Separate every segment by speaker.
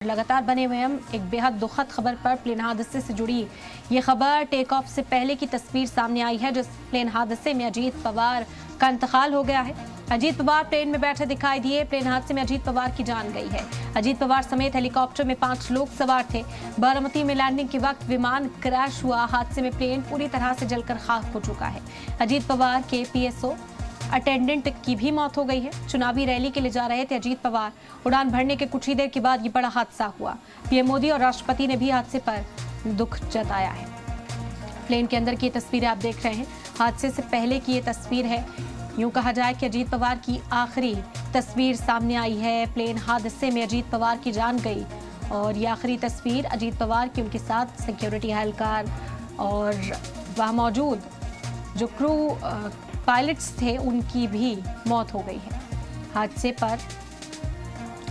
Speaker 1: लगातार बने हुए हम एक बेहद दुखद खबर पर प्लेन हादसे से जुड़ी ये खबर टेक ऑफ से पहले की तस्वीर सामने आई है, जिस प्लेन हादसे में अजीत पवार का इंतकाल हो गया है। अजीत पवार प्लेन में बैठे दिखाई दिए। प्लेन हादसे में अजीत पवार की जान गई है। अजीत पवार समेत हेलीकॉप्टर में 5 लोग सवार थे। बारामती में लैंडिंग के वक्त विमान क्रैश हुआ। हादसे में प्लेन पूरी तरह से जलकर खाक हो चुका है। अजीत पवार के पीएसओ अटेंडेंट की भी मौत हो गई है। चुनावी रैली के लिए जा रहे थे अजीत पवार। उड़ान भरने के कुछ ही देर के बाद ये बड़ा हादसा हुआ। पीएम मोदी और राष्ट्रपति ने भी हादसे पर दुख जताया है। प्लेन के अंदर की तस्वीरें आप देख रहे हैं। हादसे से पहले की ये तस्वीर है। यूं कहा जाए कि अजीत पवार की आखिरी तस्वीर सामने आई है। प्लेन हादसे में अजीत पवार की जान गई और ये आखिरी तस्वीर अजीत पवार की, उनके साथ सिक्योरिटी एहलकार और वहाँ मौजूद जो क्रू पायलट्स थे उनकी भी मौत हो गई है। हादसे पर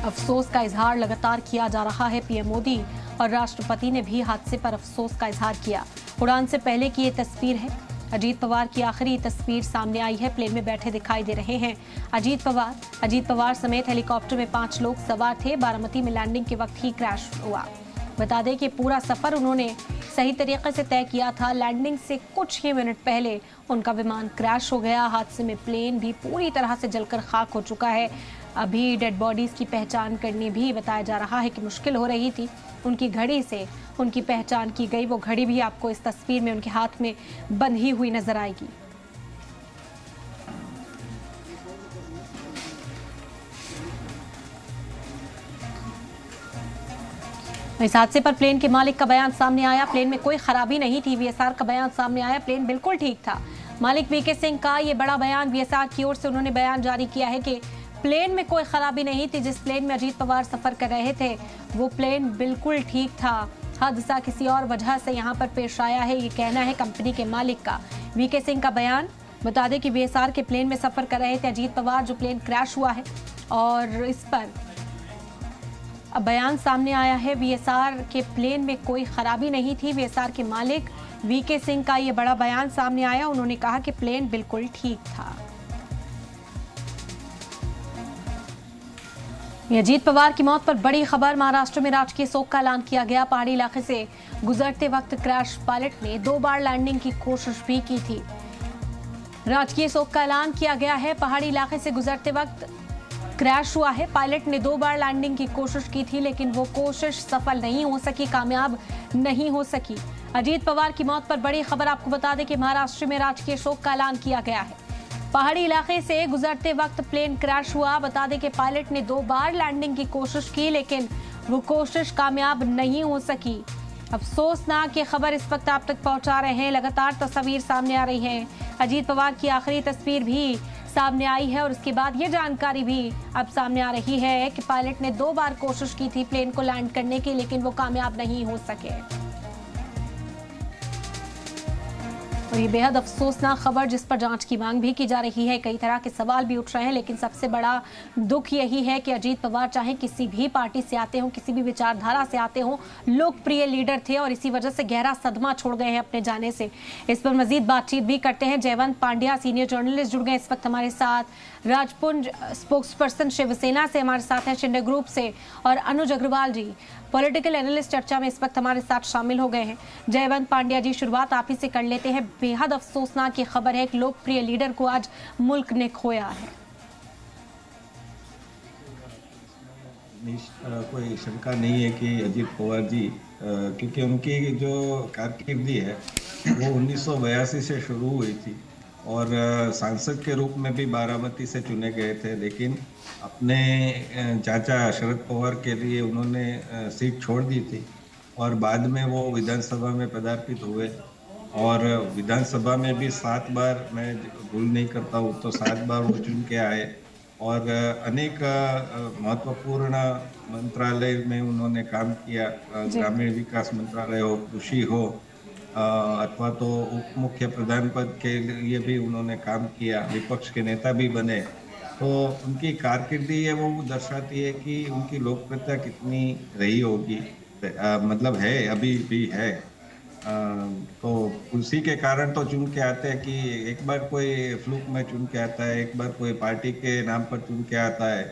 Speaker 1: अफसोस का इजहार लगातार किया जा रहा है। पीएम मोदी और राष्ट्रपति ने भी हादसे पर अफसोस का इजहार किया। उड़ान से पहले की ये तस्वीर है। अजीत पवार की आखिरी तस्वीर सामने आई है। प्लेन में बैठे दिखाई दे रहे हैं अजीत पवार समेत हेलीकॉप्टर में 5 लोग सवार थे। बारामती में लैंडिंग के वक्त ही क्रैश हुआ। बता दें कि पूरा सफर उन्होंने सही तरीके से तय किया था। लैंडिंग से कुछ ही मिनट पहले उनका विमान क्रैश हो गया। हादसे में प्लेन भी पूरी तरह से जलकर खाक हो चुका है। अभी डेड बॉडीज की पहचान करनी भी बताया जा रहा है कि मुश्किल हो रही थी। उनकी घड़ी से उनकी पहचान की गई। वो घड़ी भी आपको इस तस्वीर में उनके हाथ में बंधी हुई नजर आएगी। इस हादसे पर प्लेन के मालिक का बयान सामने आया। प्लेन में कोई खराबी नहीं थी। वीएसआर का बयान सामने आया। प्लेन बिल्कुल ठीक था। मालिक वीके सिंह का ये बड़ा बयान वीएसआर की ओर से उन्होंने बयान जारी किया है कि प्लेन में कोई खराबी नहीं थी। जिस प्लेन में अजीत पवार सफर कर रहे थे वो प्लेन बिल्कुल ठीक था। हादसा किसी और वजह से यहाँ पर पेश आया है, ये कहना है कंपनी के मालिक का। वीके सिंह का बयान। बता दें कि वीएसआर के प्लेन में सफर कर रहे थे अजीत पवार, जो प्लेन क्रैश हुआ है और इस पर अब बयान सामने आया है। वीएसआर के प्लेन में कोई खराबी नहीं थी। वीएसआर के मालिक वीके सिंह का ये बड़ा बयान सामने आया। उन्होंने कहा कि प्लेन बिल्कुल ठीक था। अजीत पवार की मौत पर बड़ी खबर। महाराष्ट्र में राजकीय शोक का ऐलान किया गया। पहाड़ी इलाके से गुजरते वक्त क्रैश पायलट ने 2 बार लैंडिंग की कोशिश भी की थी। राजकीय शोक का ऐलान किया गया है। पहाड़ी इलाके से गुजरते वक्त क्रैश हुआ है। पायलट ने 2 बार लैंडिंग की कोशिश की थी, लेकिन वो कोशिश सफल नहीं हो सकी, कामयाब नहीं हो सकी। अजीत पवार की मौत पर बड़ी खबर। आपको बता दें कि महाराष्ट्र में राजकीय शोक का ऐलान किया गया है। पहाड़ी इलाके से गुजरते वक्त प्लेन क्रैश हुआ। बता दें कि पायलट ने 2 बार लैंडिंग की कोशिश की, लेकिन वो कोशिश कामयाब नहीं हो सकी। अफसोसनाक ये खबर इस वक्त आप तक पहुंचा रहे हैं। लगातार तस्वीर सामने आ रही है। अजीत पवार की आखिरी तस्वीर भी सामने आई है और उसके बाद ये जानकारी भी अब सामने आ रही है कि पायलट ने 2 बार कोशिश की थी प्लेन को लैंड करने की, लेकिन वो कामयाब नहीं हो सके। और ये बेहद अफसोसनाक खबर, जिस पर जांच की मांग भी की जा रही है। कई तरह के सवाल भी उठ रहे हैं, लेकिन सबसे बड़ा दुख यही है कि अजीत पवार चाहे किसी भी पार्टी से आते हों, किसी भी विचारधारा से आते हों, लोकप्रिय लीडर थे और इसी वजह से गहरा सदमा छोड़ गए हैं अपने जाने से। इस पर मजीद बातचीत भी करते हैं। जयवंत पांड्या सीनियर जर्नलिस्ट जुड़ गए इस वक्त हमारे साथ। राजपुंज स्पोक्सपर्सन शिवसेना से हमारे साथ हैं, शिंदे ग्रुप से, और अनुज अग्रवाल जी पॉलिटिकल एनालिस्ट चर्चा में इस वक्त हमारे साथ शामिल हो गए हैं। जयवंत पांड्या जी, शुरुआत आप ही से कर लेते हैं। बेहद अफसोसनाक ये खबर है कि लोकप्रिय लीडर को आज मुल्क ने खोया है।
Speaker 2: कोई शंका नहीं है कि अजीत पवार जी, क्योंकि उनकी जो कारकिर्दी है वो 1982 से शुरू हुई थी और सांसद के रूप में भी बारामती से चुने गए थे, लेकिन अपने चाचा शरद पवार के लिए उन्होंने सीट छोड़ दी थी और बाद में वो विधानसभा में पदार्पित हुए और विधानसभा में भी 7 बार, मैं भूल नहीं करता हूँ तो 7 बार वो चुन के आए और अनेक महत्वपूर्ण मंत्रालय में उन्होंने काम किया। ग्रामीण विकास मंत्रालय हो, कृषि हो, अथवा तो उप मुख्य प्रधान पद के लिए भी उन्होंने काम किया। विपक्ष के नेता भी बने। तो उनकी कारकिर्दी है वो दर्शाती है कि उनकी लोकप्रियता कितनी रही होगी। मतलब है, अभी भी है। तो उसी के कारण तो चुन के आते हैं कि एक बार कोई फ्लूक में चुन के आता है, एक बार कोई पार्टी के नाम पर चुन के आता है,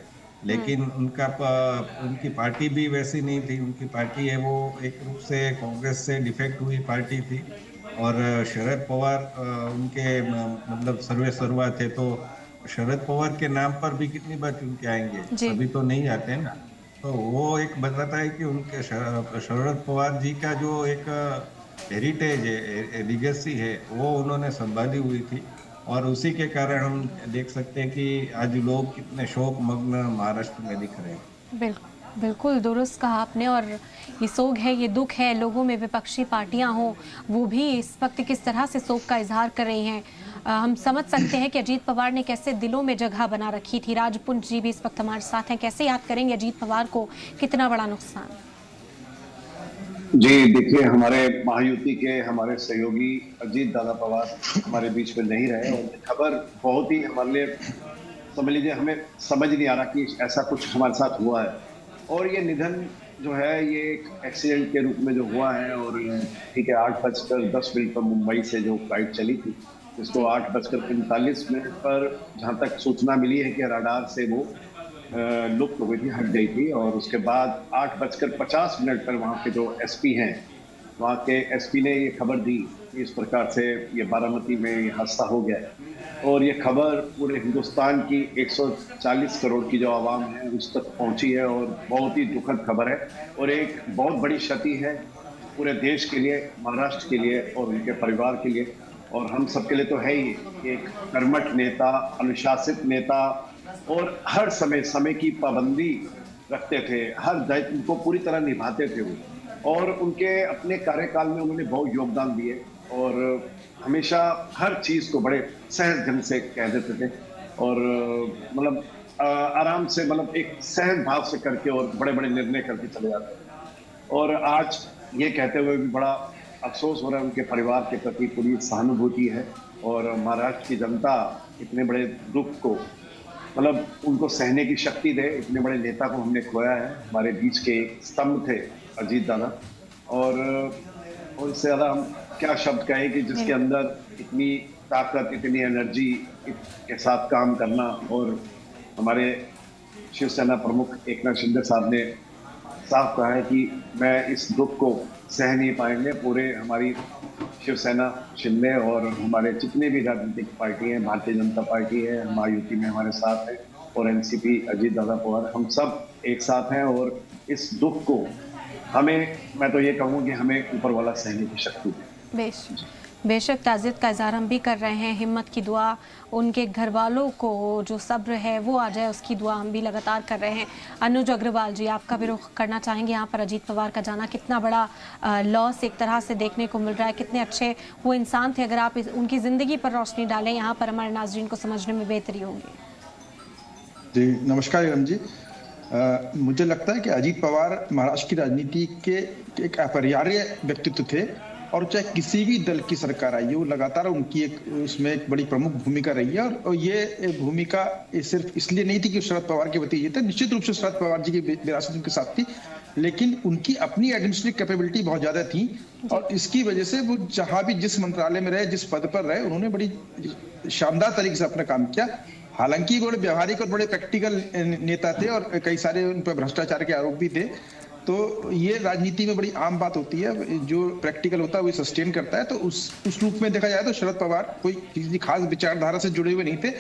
Speaker 2: लेकिन उनकी पार्टी भी वैसी नहीं थी। उनकी पार्टी है वो एक रूप से कांग्रेस से डिफेक्ट हुई पार्टी थी। और शरद पवार उनके मतलब सर्वा थे, तो शरद पवार के नाम पर भी कितनी बार चुन के आएंगे,
Speaker 1: जी।
Speaker 2: सभी तो नहीं आते ना। तो वो एक बताता है कि उनके शरद पवार जी का जो एक हेरिटेज है, लिगेसी है, वो उन्होंने संभाली हुई थी। और उसी के कारण हम देख सकते हैं कि आज लोग कितने शोक मग्न महाराष्ट्र में दिख रहे हैं।
Speaker 1: बिल्कुल दुरुस्त कहा आपने। और ये सोग है, ये दुख है, लोगों में विपक्षी पार्टियां हों वो भी इस वक्त किस तरह से सोग का इजहार कर रही हैं। हम समझ सकते हैं कि अजीत पवार ने कैसे दिलों में जगह बना रखी थी। राजपुंज जी भी इस वक्त हमारे साथ हैं, कैसे याद करेंगे अजीत पवार को, कितना बड़ा नुकसान।
Speaker 3: जी देखिए, हमारे महायुति के हमारे सहयोगी अजीत दादा पवार हमारे बीच में नहीं रहे, और खबर बहुत ही हमारे लिए, समझ लीजिए, हमें समझ नहीं आ रहा कि ऐसा कुछ हमारे साथ हुआ है। और ये निधन जो है ये एक एक्सीडेंट के रूप में जो हुआ है। और ठीक है, 8:10 पर मुंबई से जो फ्लाइट चली थी, इसको 8:45 पर जहाँ तक सूचना मिली है कि रडार से वो लुप्त हो गई थी, हट गई थी। और उसके बाद 8:50 पर वहाँ के जो एसपी हैं, वहाँ के एसपी ने ये खबर दी कि इस प्रकार से ये बारामती में ये हादसा हो गया है। और ये खबर पूरे हिंदुस्तान की 140 करोड़ की जो आवाम है उस तक पहुँची है, और बहुत ही दुखद खबर है, और एक बहुत बड़ी क्षति है पूरे देश के लिए, महाराष्ट्र के लिए और उनके परिवार के लिए, और हम सबके लिए तो है ही। एक कर्मठ नेता, अनुशासित नेता, और हर समय की पाबंदी रखते थे, हर दायित्व को पूरी तरह निभाते थे वो। और उनके अपने कार्यकाल में उन्होंने बहुत योगदान दिए, और हमेशा हर चीज़ को बड़े सहज ढंग से कह देते थे, और मतलब आराम से, मतलब एक सहज भाव से करके और बड़े बड़े निर्णय करके चले जाते थे। और आज ये कहते हुए भी बड़ा अफसोस हो रहा है, उनके परिवार के प्रति पूरी सहानुभूति है, और महाराष्ट्र की जनता इतने बड़े दुख को, मतलब उनको सहने की शक्ति दे। इतने बड़े नेता को हमने खोया है, हमारे बीच के एक स्तंभ थे अजीत दादा। और इससे ज़्यादा हम क्या शब्द कहें कि जिसके अंदर इतनी ताकत, इतनी एनर्जी के साथ काम करना। और हमारे शिवसेना प्रमुख एकनाथ शिंदे साहब ने साफ कहा है कि मैं इस दुख को सह नहीं पाएंगे। पूरे हमारी शिवसेना, शिंदे और हमारे जितने भी राजनीतिक पार्टी हैं, भारतीय जनता पार्टी है, महायुति में हमारे साथ है, और एनसीपी अजीत दादा पवार, हम सब एक साथ हैं। और इस दुख को हमें, मैं तो ये कहूँ कि हमें ऊपर वाला सहने की शक्ति दे।
Speaker 1: बेशक ताज़ियत का इज़हार हम भी कर रहे हैं, हिम्मत की दुआ, उनके घर वालों को जो सब्र है वो आ जाए, उसकी दुआ हम भी लगातार कर रहे हैं। अनुज अग्रवाल जी, आपका भी रुख करना चाहेंगे यहाँ पर। अजीत पवार का जाना कितना बड़ा लॉस एक तरह से देखने को मिल रहा है। कितने अच्छे वो इंसान थे, अगर आप उनकी ज़िंदगी पर रोशनी डालें यहाँ पर हमारे नाज़रीन को समझने में बेहतरी होगी।
Speaker 4: जी नमस्कार एरम जी। मुझे लगता है कि अजीत पवार महाराष्ट्र की राजनीति के एक अपरिहार्य व्यक्तित्व थे, और चाहे किसी भी दल की सरकार आई है, वो लगातार उनकी उसमें एक बड़ी प्रमुख भूमिका रही है। और ये भूमिका सिर्फ इसलिए नहीं थी कि शरद पवार के भतीजे थे, निश्चित रूप से शरद पवार जी की विरासत उनके साथ थी, लेकिन उनकी अपनी एडमिनिस्ट्रेटिव कैपेबिलिटी बहुत ज्यादा थी। और इसकी वजह से वो जहां भी जिस मंत्रालय में रहे, जिस पद पर रहे, उन्होंने बड़ी शानदार तरीके से अपना काम किया। हालांकि बड़े व्यवहारिक और बड़े प्रैक्टिकल नेता थे, और कई सारे उन पर भ्रष्टाचार के आरोप भी थे। तो ये राजनीति में बड़ी आम बात होती है, जो प्रैक्टिकल होता है वो सस्टेन करता है। तो उस रूप में देखा जाए तो शरद पवार कोई किसी खास विचारधारा से जुड़े हुए नहीं थे,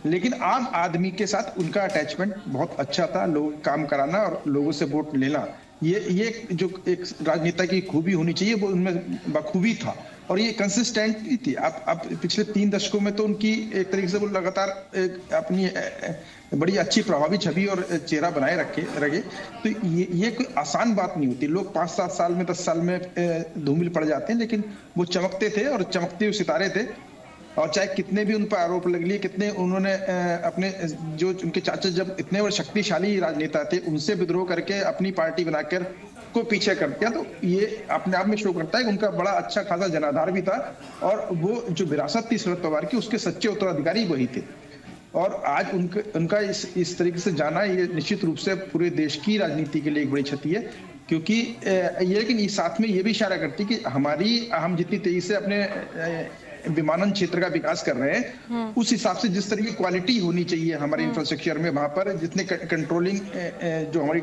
Speaker 4: लेकिन आम आदमी के साथ उनका अटैचमेंट बहुत अच्छा था। लोग काम कराना और लोगों से वोट लेना, ये जो एक राजनेता की खूबी होनी चाहिए, वो उनमें बखूबी था। और ये कंसिस्टेंट थी। आप पिछले 3 दशकों में तो उनकी एक तरीके से वो लगातार अपनी बड़ी अच्छी प्रभावी छवि और चेहरा बनाए रखे। तो ये कोई आसान बात नहीं होती। लोग 5-7 साल में, 10 साल में धूमिल पड़ जाते हैं, लेकिन वो चमकते थे और चमकते हुए सितारे थे। और चाहे कितने भी उन पर आरोप लग लिए, कितने उन्होंने अपने जो उनके चाचा जब इतने बड़े शक्तिशाली राजनेता थे, उनसे विद्रोह करके अपनी पार्टी बनाकर को पीछे कर दिया, तो ये अपने आप में शो करता है कि उनका बड़ा अच्छा खासा जनाधार भी था। और वो जो विरासत थी शरद पवार की, उसके सच्चे उत्तराधिकारी वही थे। और आज उनका इस तरीके से जाना, ये निश्चित रूप से पूरे देश की राजनीति के लिए एक बड़ी क्षति है। क्योंकि ये, लेकिन इस साथ में ये भी इशारा करती कि हम जितनी तेजी से अपने विमानन क्षेत्र का विकास कर रहे हैं, उस हिसाब से जिस तरह की क्वालिटी होनी चाहिए हमारे इंफ्रास्ट्रक्चर में, वहां पर जितने कंट्रोलिंग जो हमारी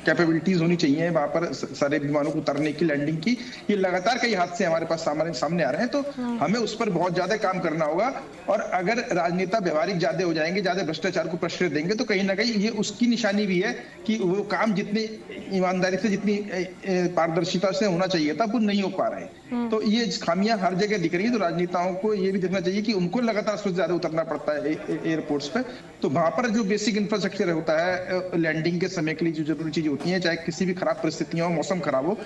Speaker 4: कैपेबिलिटीज होनी चाहिए वहां पर सारे विमानों को उतारने की, लैंडिंग की, ये लगातार कई हादसे हमारे पास सामने आ रहे हैं। तो हमें उस पर बहुत ज्यादा काम करना होगा। और अगर राजनेता व्यवहारिक ज्यादा हो जाएंगे, ज्यादा भ्रष्टाचार को प्रश्रय देंगे, तो कहीं ना कहीं ये उसकी निशानी भी है कि वो काम जितनी ईमानदारी से, जितनी पारदर्शिता से होना चाहिए था, वो नहीं हो पा रहे हैं। तो ये खामियां हर जगह दिख रही है। तो राजनेताओं को ये भी देखना चाहिए कि उनको लगातार उससे ज्यादा उतरना पड़ता है एयरपोर्ट्स पे। तो वहां पर जो बेसिक इंफ्रास्ट्रक्चर होता है, लैंडिंग के समय के लिए जो जरूरी चीजें होती हैं, चाहे किसी भी खराब परिस्थितियां हो, मौसम खराब हो,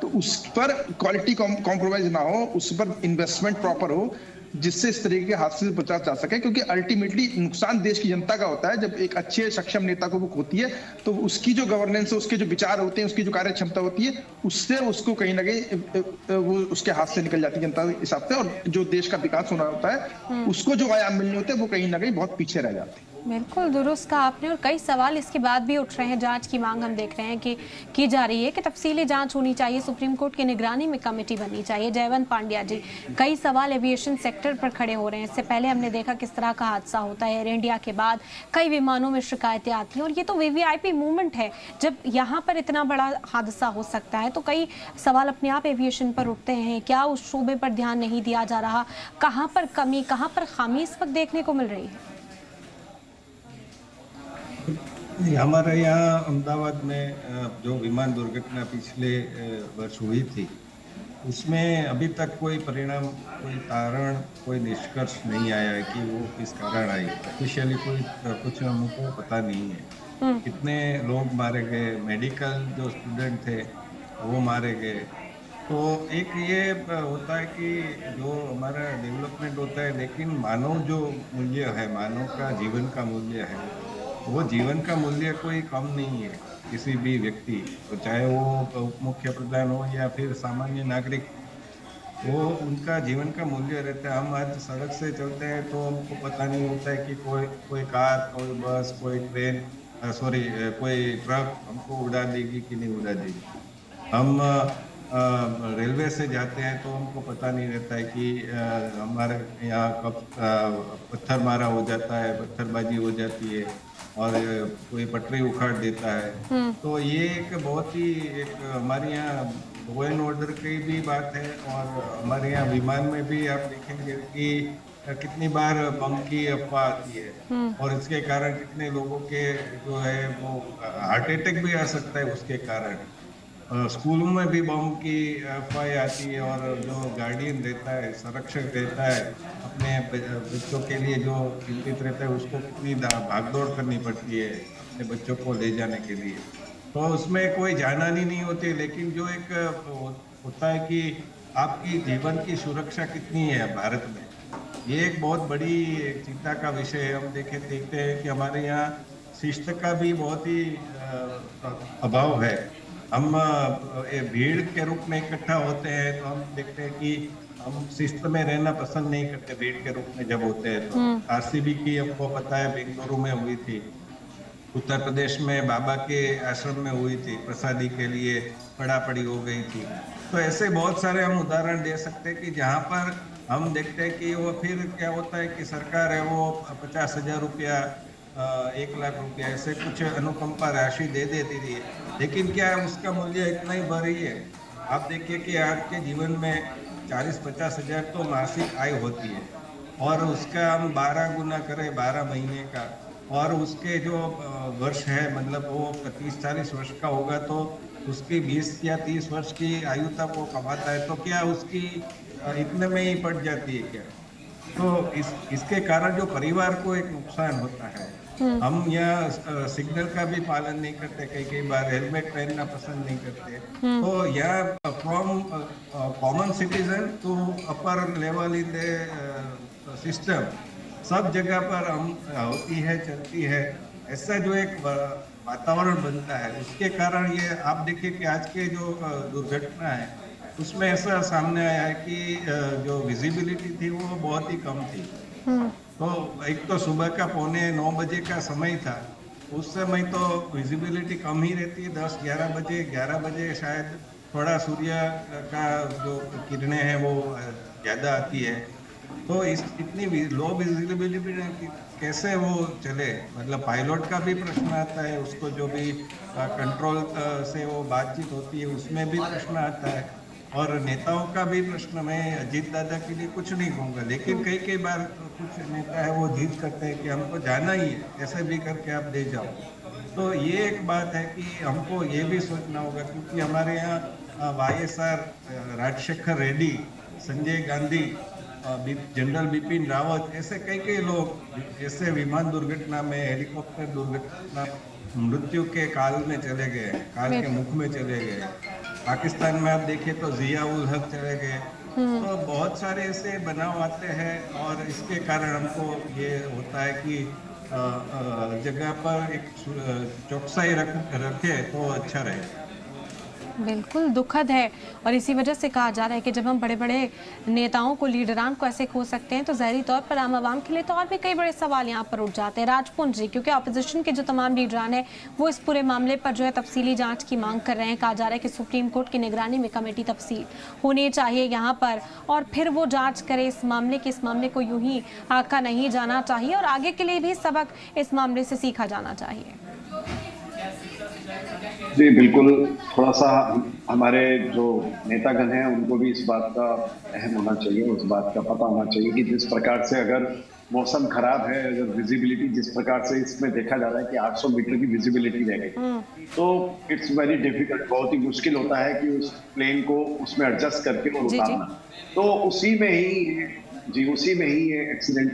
Speaker 4: तो उस पर क्वालिटी कॉम्प्रोमाइज ना हो, उस पर इन्वेस्टमेंट प्रॉपर हो, जिससे इस तरीके के हादसे से बचा जा सके। क्योंकि अल्टीमेटली नुकसान देश की जनता का होता है। जब एक अच्छे सक्षम नेता को वो खोती है, तो उसकी जो गवर्नेंस है, उसके जो विचार होते हैं, उसकी जो कार्य क्षमता होती है, उससे उसको कहीं ना कहीं वो उसके हाथ से निकल जाती है जनता के हिसाब से। और जो देश का विकास होना होता है, उसको जो आयाम मिलने होते हैं, वो कहीं ना कहीं बहुत पीछे रह जाते हैं।
Speaker 1: बिल्कुल दुरुस्त कहा आपने। और कई सवाल इसके बाद भी उठ रहे हैं। जांच की मांग हम देख रहे हैं कि की जा रही है कि तफसीली जांच होनी चाहिए, सुप्रीम कोर्ट की निगरानी में कमेटी बननी चाहिए। जयवंत पांड्या जी, कई सवाल एविएशन सेक्टर पर खड़े हो रहे हैं। इससे पहले हमने देखा किस तरह का हादसा होता है। एयर इंडिया के बाद कई विमानों में शिकायतें आती हैं, और ये तो वीवीआईपी मूवमेंट है। जब यहाँ पर इतना बड़ा हादसा हो सकता है, तो कई सवाल अपने आप एविएशन पर उठते हैं। क्या उस शोबे पर ध्यान नहीं दिया जा रहा? कहाँ पर कमी, कहाँ पर खामी इस वक्त देखने को मिल रही है?
Speaker 2: हमारे यहाँ अहमदाबाद में जो विमान दुर्घटना पिछले वर्ष हुई थी, उसमें अभी तक कोई परिणाम, कोई कारण, कोई निष्कर्ष नहीं आया है कि वो किस कारण आई। ऑफिशियली कुछ हमको पता नहीं है। कितने लोग मारे गए, मेडिकल जो स्टूडेंट थे वो मारे गए। तो एक ये होता है कि जो हमारा डेवलपमेंट होता है, लेकिन मानव जो मूल्य है, मानव का जीवन का मूल्य है, वो जीवन का मूल्य कोई कम नहीं है किसी भी व्यक्ति, तो चाहे वो उप मुख्य प्रधान हो या फिर सामान्य नागरिक, वो उनका जीवन का मूल्य रहता है। हम आज सड़क से चलते हैं तो हमको पता नहीं होता है कि कोई कार, कोई बस, कोई ट्रेन, कोई ट्रक हमको उड़ा देगी कि नहीं उड़ा देगी। हम रेलवे से जाते हैं तो हमको पता नहीं रहता है कि हमारे यहाँ कब पत्थर मारा हो जाता है, पत्थरबाजी हो जाती है और कोई पटरी उखाड़ देता है। तो ये एक बहुत ही एक हमारे यहाँ लॉ एंड ऑर्डर की भी बात है। और हमारे यहाँ विमान में भी आप देखेंगे कि कितनी बार बम की अफवाह आती है, और इसके कारण कितने लोगों के जो है वो हार्ट अटैक भी आ सकता है उसके कारण। स्कूलों में भी बम की अफवाह आती है, और जो गार्डियन रहता है, संरक्षक रहता है, अपने बच्चों के लिए जो चिंतित रहता है, उसको कितनी भागदौड़ करनी पड़ती है अपने बच्चों को ले जाने के लिए। तो उसमें कोई जानहानि नहीं होती, लेकिन जो एक होता है कि आपकी जीवन की सुरक्षा कितनी है भारत में, ये एक बहुत बड़ी चिंता का विषय है। हम देखते हैं कि हमारे यहाँ शिस्त का भी बहुत ही अभाव है। हम भीड़ के रूप में इकट्ठा होते हैं तो हम देखते हैं कि हम शिस्त में रहना पसंद नहीं करते। भीड़ के रूप में जब होते हैं तो आरसीबी की आपको पता है बेंगलुरु में हुई थी, उत्तर प्रदेश में बाबा के आश्रम में हुई थी, प्रसादी के लिए पड़ापड़ी हो गई थी। तो ऐसे बहुत सारे हम उदाहरण दे सकते हैं कि जहाँ पर हम देखते हैं कि वो फिर क्या होता है कि सरकार है वो 50,000 रुपया, 1 लाख रुपया ऐसे कुछ अनुकंपा राशि दे देती थी, लेकिन क्या उसका मूल्य इतना ही बढ़ रही है। आप देखिए कि आज के जीवन में 40-50 हज़ार तो मासिक आय होती है, और उसका हम 12 गुना करें 12 महीने का, और उसके जो वर्ष है मतलब वो 30-40 वर्ष का होगा, तो उसकी 20 या 30 वर्ष की आयु तक वो कमाता है, तो क्या उसकी इतने में ही पड़ जाती है क्या? तो इसके कारण जो परिवार को एक नुकसान होता है। हम यहाँ सिग्नल का भी पालन नहीं करते, कई बार हेलमेट पहनना पसंद नहीं करते। तो यहाँ from common citizen to upper level in the system, सब जगह पर हम होती है, चलती है। ऐसा जो एक वातावरण बनता है, उसके कारण ये आप देखिए कि आज के जो दुर्घटना है उसमें ऐसा सामने आया है कि जो विजिबिलिटी थी वो बहुत ही कम थी। तो एक तो सुबह का 8:45 बजे का समय था, उस समय तो विजिबिलिटी कम ही रहती है, 10-11 बजे, 11 बजे शायद थोड़ा सूर्य का जो किरणें हैं वो ज़्यादा आती है, तो इस इतनी लो विजिबिलिटी कैसे वो चले, मतलब पायलट का भी प्रश्न आता है, उसको जो भी कंट्रोल से वो बातचीत होती है उसमें भी प्रश्न आता है, और नेताओं का भी प्रश्न। मैं अजीत दादा के लिए कुछ नहीं कहूँगा, लेकिन कई कई बार कुछ नेता है वो जिद करते हैं कि हमको जाना ही है, कैसे भी करके आप दे जाओ। तो ये एक बात है कि हमको ये भी सोचना होगा, क्योंकि हमारे यहाँ YSR, राजशेखर रेड्डी, संजय गांधी, जनरल बिपिन रावत, ऐसे कई कई लोग ऐसे विमान दुर्घटना में, हेलीकॉप्टर दुर्घटना मृत्यु के काल में चले गए, काल के मुख में चले गए। पाकिस्तान में आप देखें तो जिया उल हक चले गए। तो बहुत सारे ऐसे बनाव आते हैं, और इसके कारण हमको ये होता है कि जगह पर एक चौकसाई रखे तो अच्छा रहे।
Speaker 1: बिल्कुल दुखद है, और इसी वजह से कहा जा रहा है कि जब हम बड़े बड़े नेताओं को, लीडरान को ऐसे खो सकते हैं तो ज़ाहिरी तौर पर आम आवाम के लिए तो और भी कई बड़े सवाल यहाँ पर उठ जाते हैं। राजपुंज जी, क्योंकि अपोजिशन के जो तमाम लीडरान हैं वो इस पूरे मामले पर जो है तफसीली जांच की मांग कर रहे हैं। कहा जा रहा है कि सुप्रीम कोर्ट की निगरानी में कमेटी तफसील होनी चाहिए यहाँ पर, और फिर वो जाँच करे इस मामले को यूँ ही आका नहीं जाना चाहिए, और आगे के लिए भी सबक इस मामले से सीखा जाना चाहिए।
Speaker 3: जी बिल्कुल, थोड़ा सा हमारे जो नेतागण हैं उनको भी इस बात का अहम होना चाहिए, उस बात का पता होना चाहिए कि जिस प्रकार से अगर मौसम खराब है, अगर विजिबिलिटी जिस प्रकार से इसमें देखा जा रहा है कि 800 मीटर की विजिबिलिटी रह गई, तो इट्स वेरी डिफिकल्ट, बहुत ही मुश्किल होता है कि उस प्लेन को उसमें एडजस्ट करके और उतारना। तो उसी में ही ये एक्सीडेंट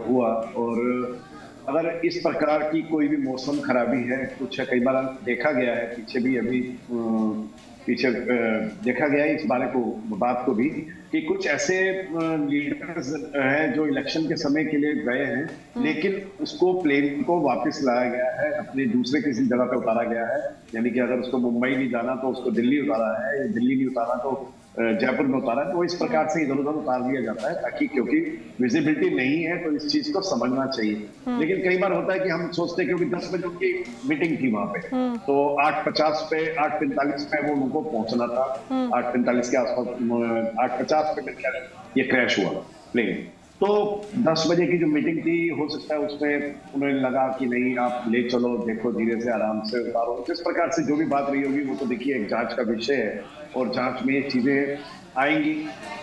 Speaker 3: हुआ। और अगर इस प्रकार की कोई भी मौसम खराबी है, कुछ कई बार देखा गया है, पीछे देखा गया है इस बात को भी कि कुछ ऐसे लीडर्स हैं जो इलेक्शन के समय के लिए गए हैं, लेकिन उसको प्लेन को वापस लाया गया है, अपने दूसरे किसी जगह पे उतारा गया है। यानी कि अगर उसको मुंबई नहीं जाना तो उसको दिल्ली उतारा है, या दिल्ली नहीं उतारा तो जयपुर में उतारा है। तो इस प्रकार से इधर उधर उतार दिया जाता है, ताकि क्योंकि विजिबिलिटी नहीं है तो इस चीज को समझना चाहिए। लेकिन कई बार होता है कि हम सोचते हैं क्योंकि 10 बजे की मीटिंग थी वहां पे, तो 8:50 पे 8:45 पे वो उनको पहुंचना था, 8:45 के आसपास 8:50 पे ये क्रैश हुआ प्लेन। तो 10 बजे की जो मीटिंग थी, हो सकता है उसमें उन्हें लगा कि नहीं आप ले चलो, देखो धीरे से आराम से उतारो। जिस प्रकार से जो भी बात रही होगी वो तो देखिए एक जांच का विषय है, और जांच में ये चीजें आएंगी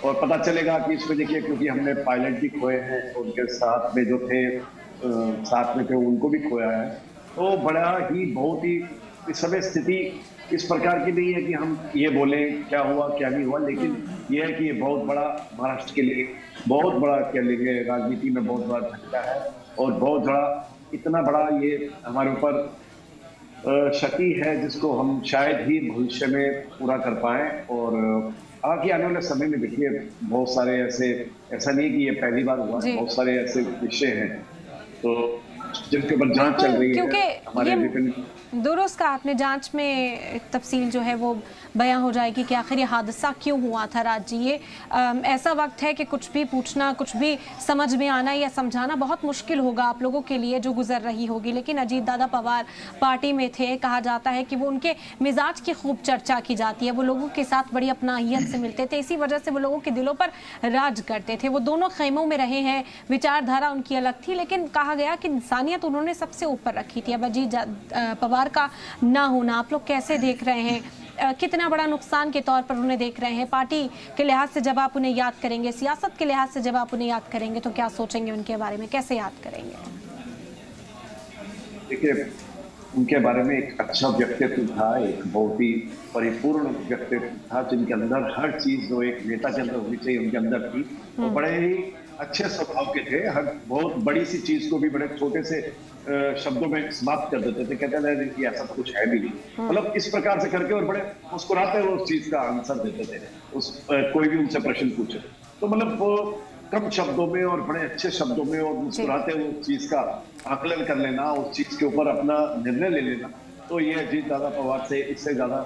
Speaker 3: और पता चलेगा कि इसमें देखिए, क्योंकि हमने पायलट भी खोए हैं, उनके साथ में जो थे साथ में थे उनको भी खोया है। तो बहुत ही इस समय स्थिति इस प्रकार की नहीं है कि हम ये बोलें क्या हुआ क्या नहीं हुआ, लेकिन ये है कि ये बहुत बड़ा महाराष्ट्र के लिए बहुत बड़ा, क्या लेंगे, राजनीति में बहुत बड़ा झटका है, और बहुत बड़ा, इतना बड़ा ये हमारे ऊपर क्षति है जिसको हम शायद ही भविष्य में पूरा कर पाए। और आगे आने वाले समय में देखिए बहुत सारे ऐसा नहीं कि ये पहली बार हुआ, बहुत सारे ऐसे विषय हैं तो जिनके ऊपर जांच चल रही है हमारे विभिन्न।
Speaker 1: दुरुस्त का आपने, जांच में तफसील जो है वो बयां हो जाएगी कि आखिर ये हादसा क्यों हुआ था। राज जी, ये ऐसा वक्त है कि कुछ भी पूछना, कुछ भी समझ में आना या समझाना बहुत मुश्किल होगा आप लोगों के लिए जो गुजर रही होगी। लेकिन अजीत दादा पवार पार्टी में थे, कहा जाता है कि वो उनके मिजाज की खूब चर्चा की जाती है, वो लोगों के साथ बड़ी अपनाहियत से मिलते थे, इसी वजह से वो लोगों के दिलों पर राज करते थे। वो दोनों खेमों में रहे हैं, विचारधारा उनकी अलग थी, लेकिन कहा गया कि इंसानियत उन्होंने सबसे ऊपर रखी थी। अब अजीत पवार का ना होना आप लोग कैसे देख रहे हैं, कितना बड़ा नुकसान के तौर पर उन्हें देख रहे हैं? पार्टी के लिहाज से जब आप उन्हें याद करेंगे, सियासत के लिहाज से जब आप उन्हें याद करेंगे, तो क्या सोचेंगे उनके बारे में, कैसे याद करेंगे?
Speaker 3: देखिए, उनके बारे में एक अच्छा व्यक्तित्व था, एक बहुत ही परिपूर्ण व्यक्तित्व था, जिनके अंदर हर चीज जो एक नेता के अंदर होनी चाहिए उनके अंदर थी। वो बड़े ही अच्छे स्वभाव के थे, हर बहुत बड़ी सी चीज को भी बड़े छोटे से शब्दों में समाप्त कर देते थे, कहते थे कि ऐसा तो कुछ है भी नहीं, मतलब इस प्रकार से करके, और बड़े मुस्कुराते हुए उस चीज का आंसर देते थे, कोई भी उनसे प्रश्न पूछे तो मतलब वो कम शब्दों में और बड़े अच्छे शब्दों में और मुस्कुराते हुए उस चीज का आकलन कर लेना, उस चीज के ऊपर अपना निर्णय ले लेना। तो ये अजीत दादा पवार से इससे ज्यादा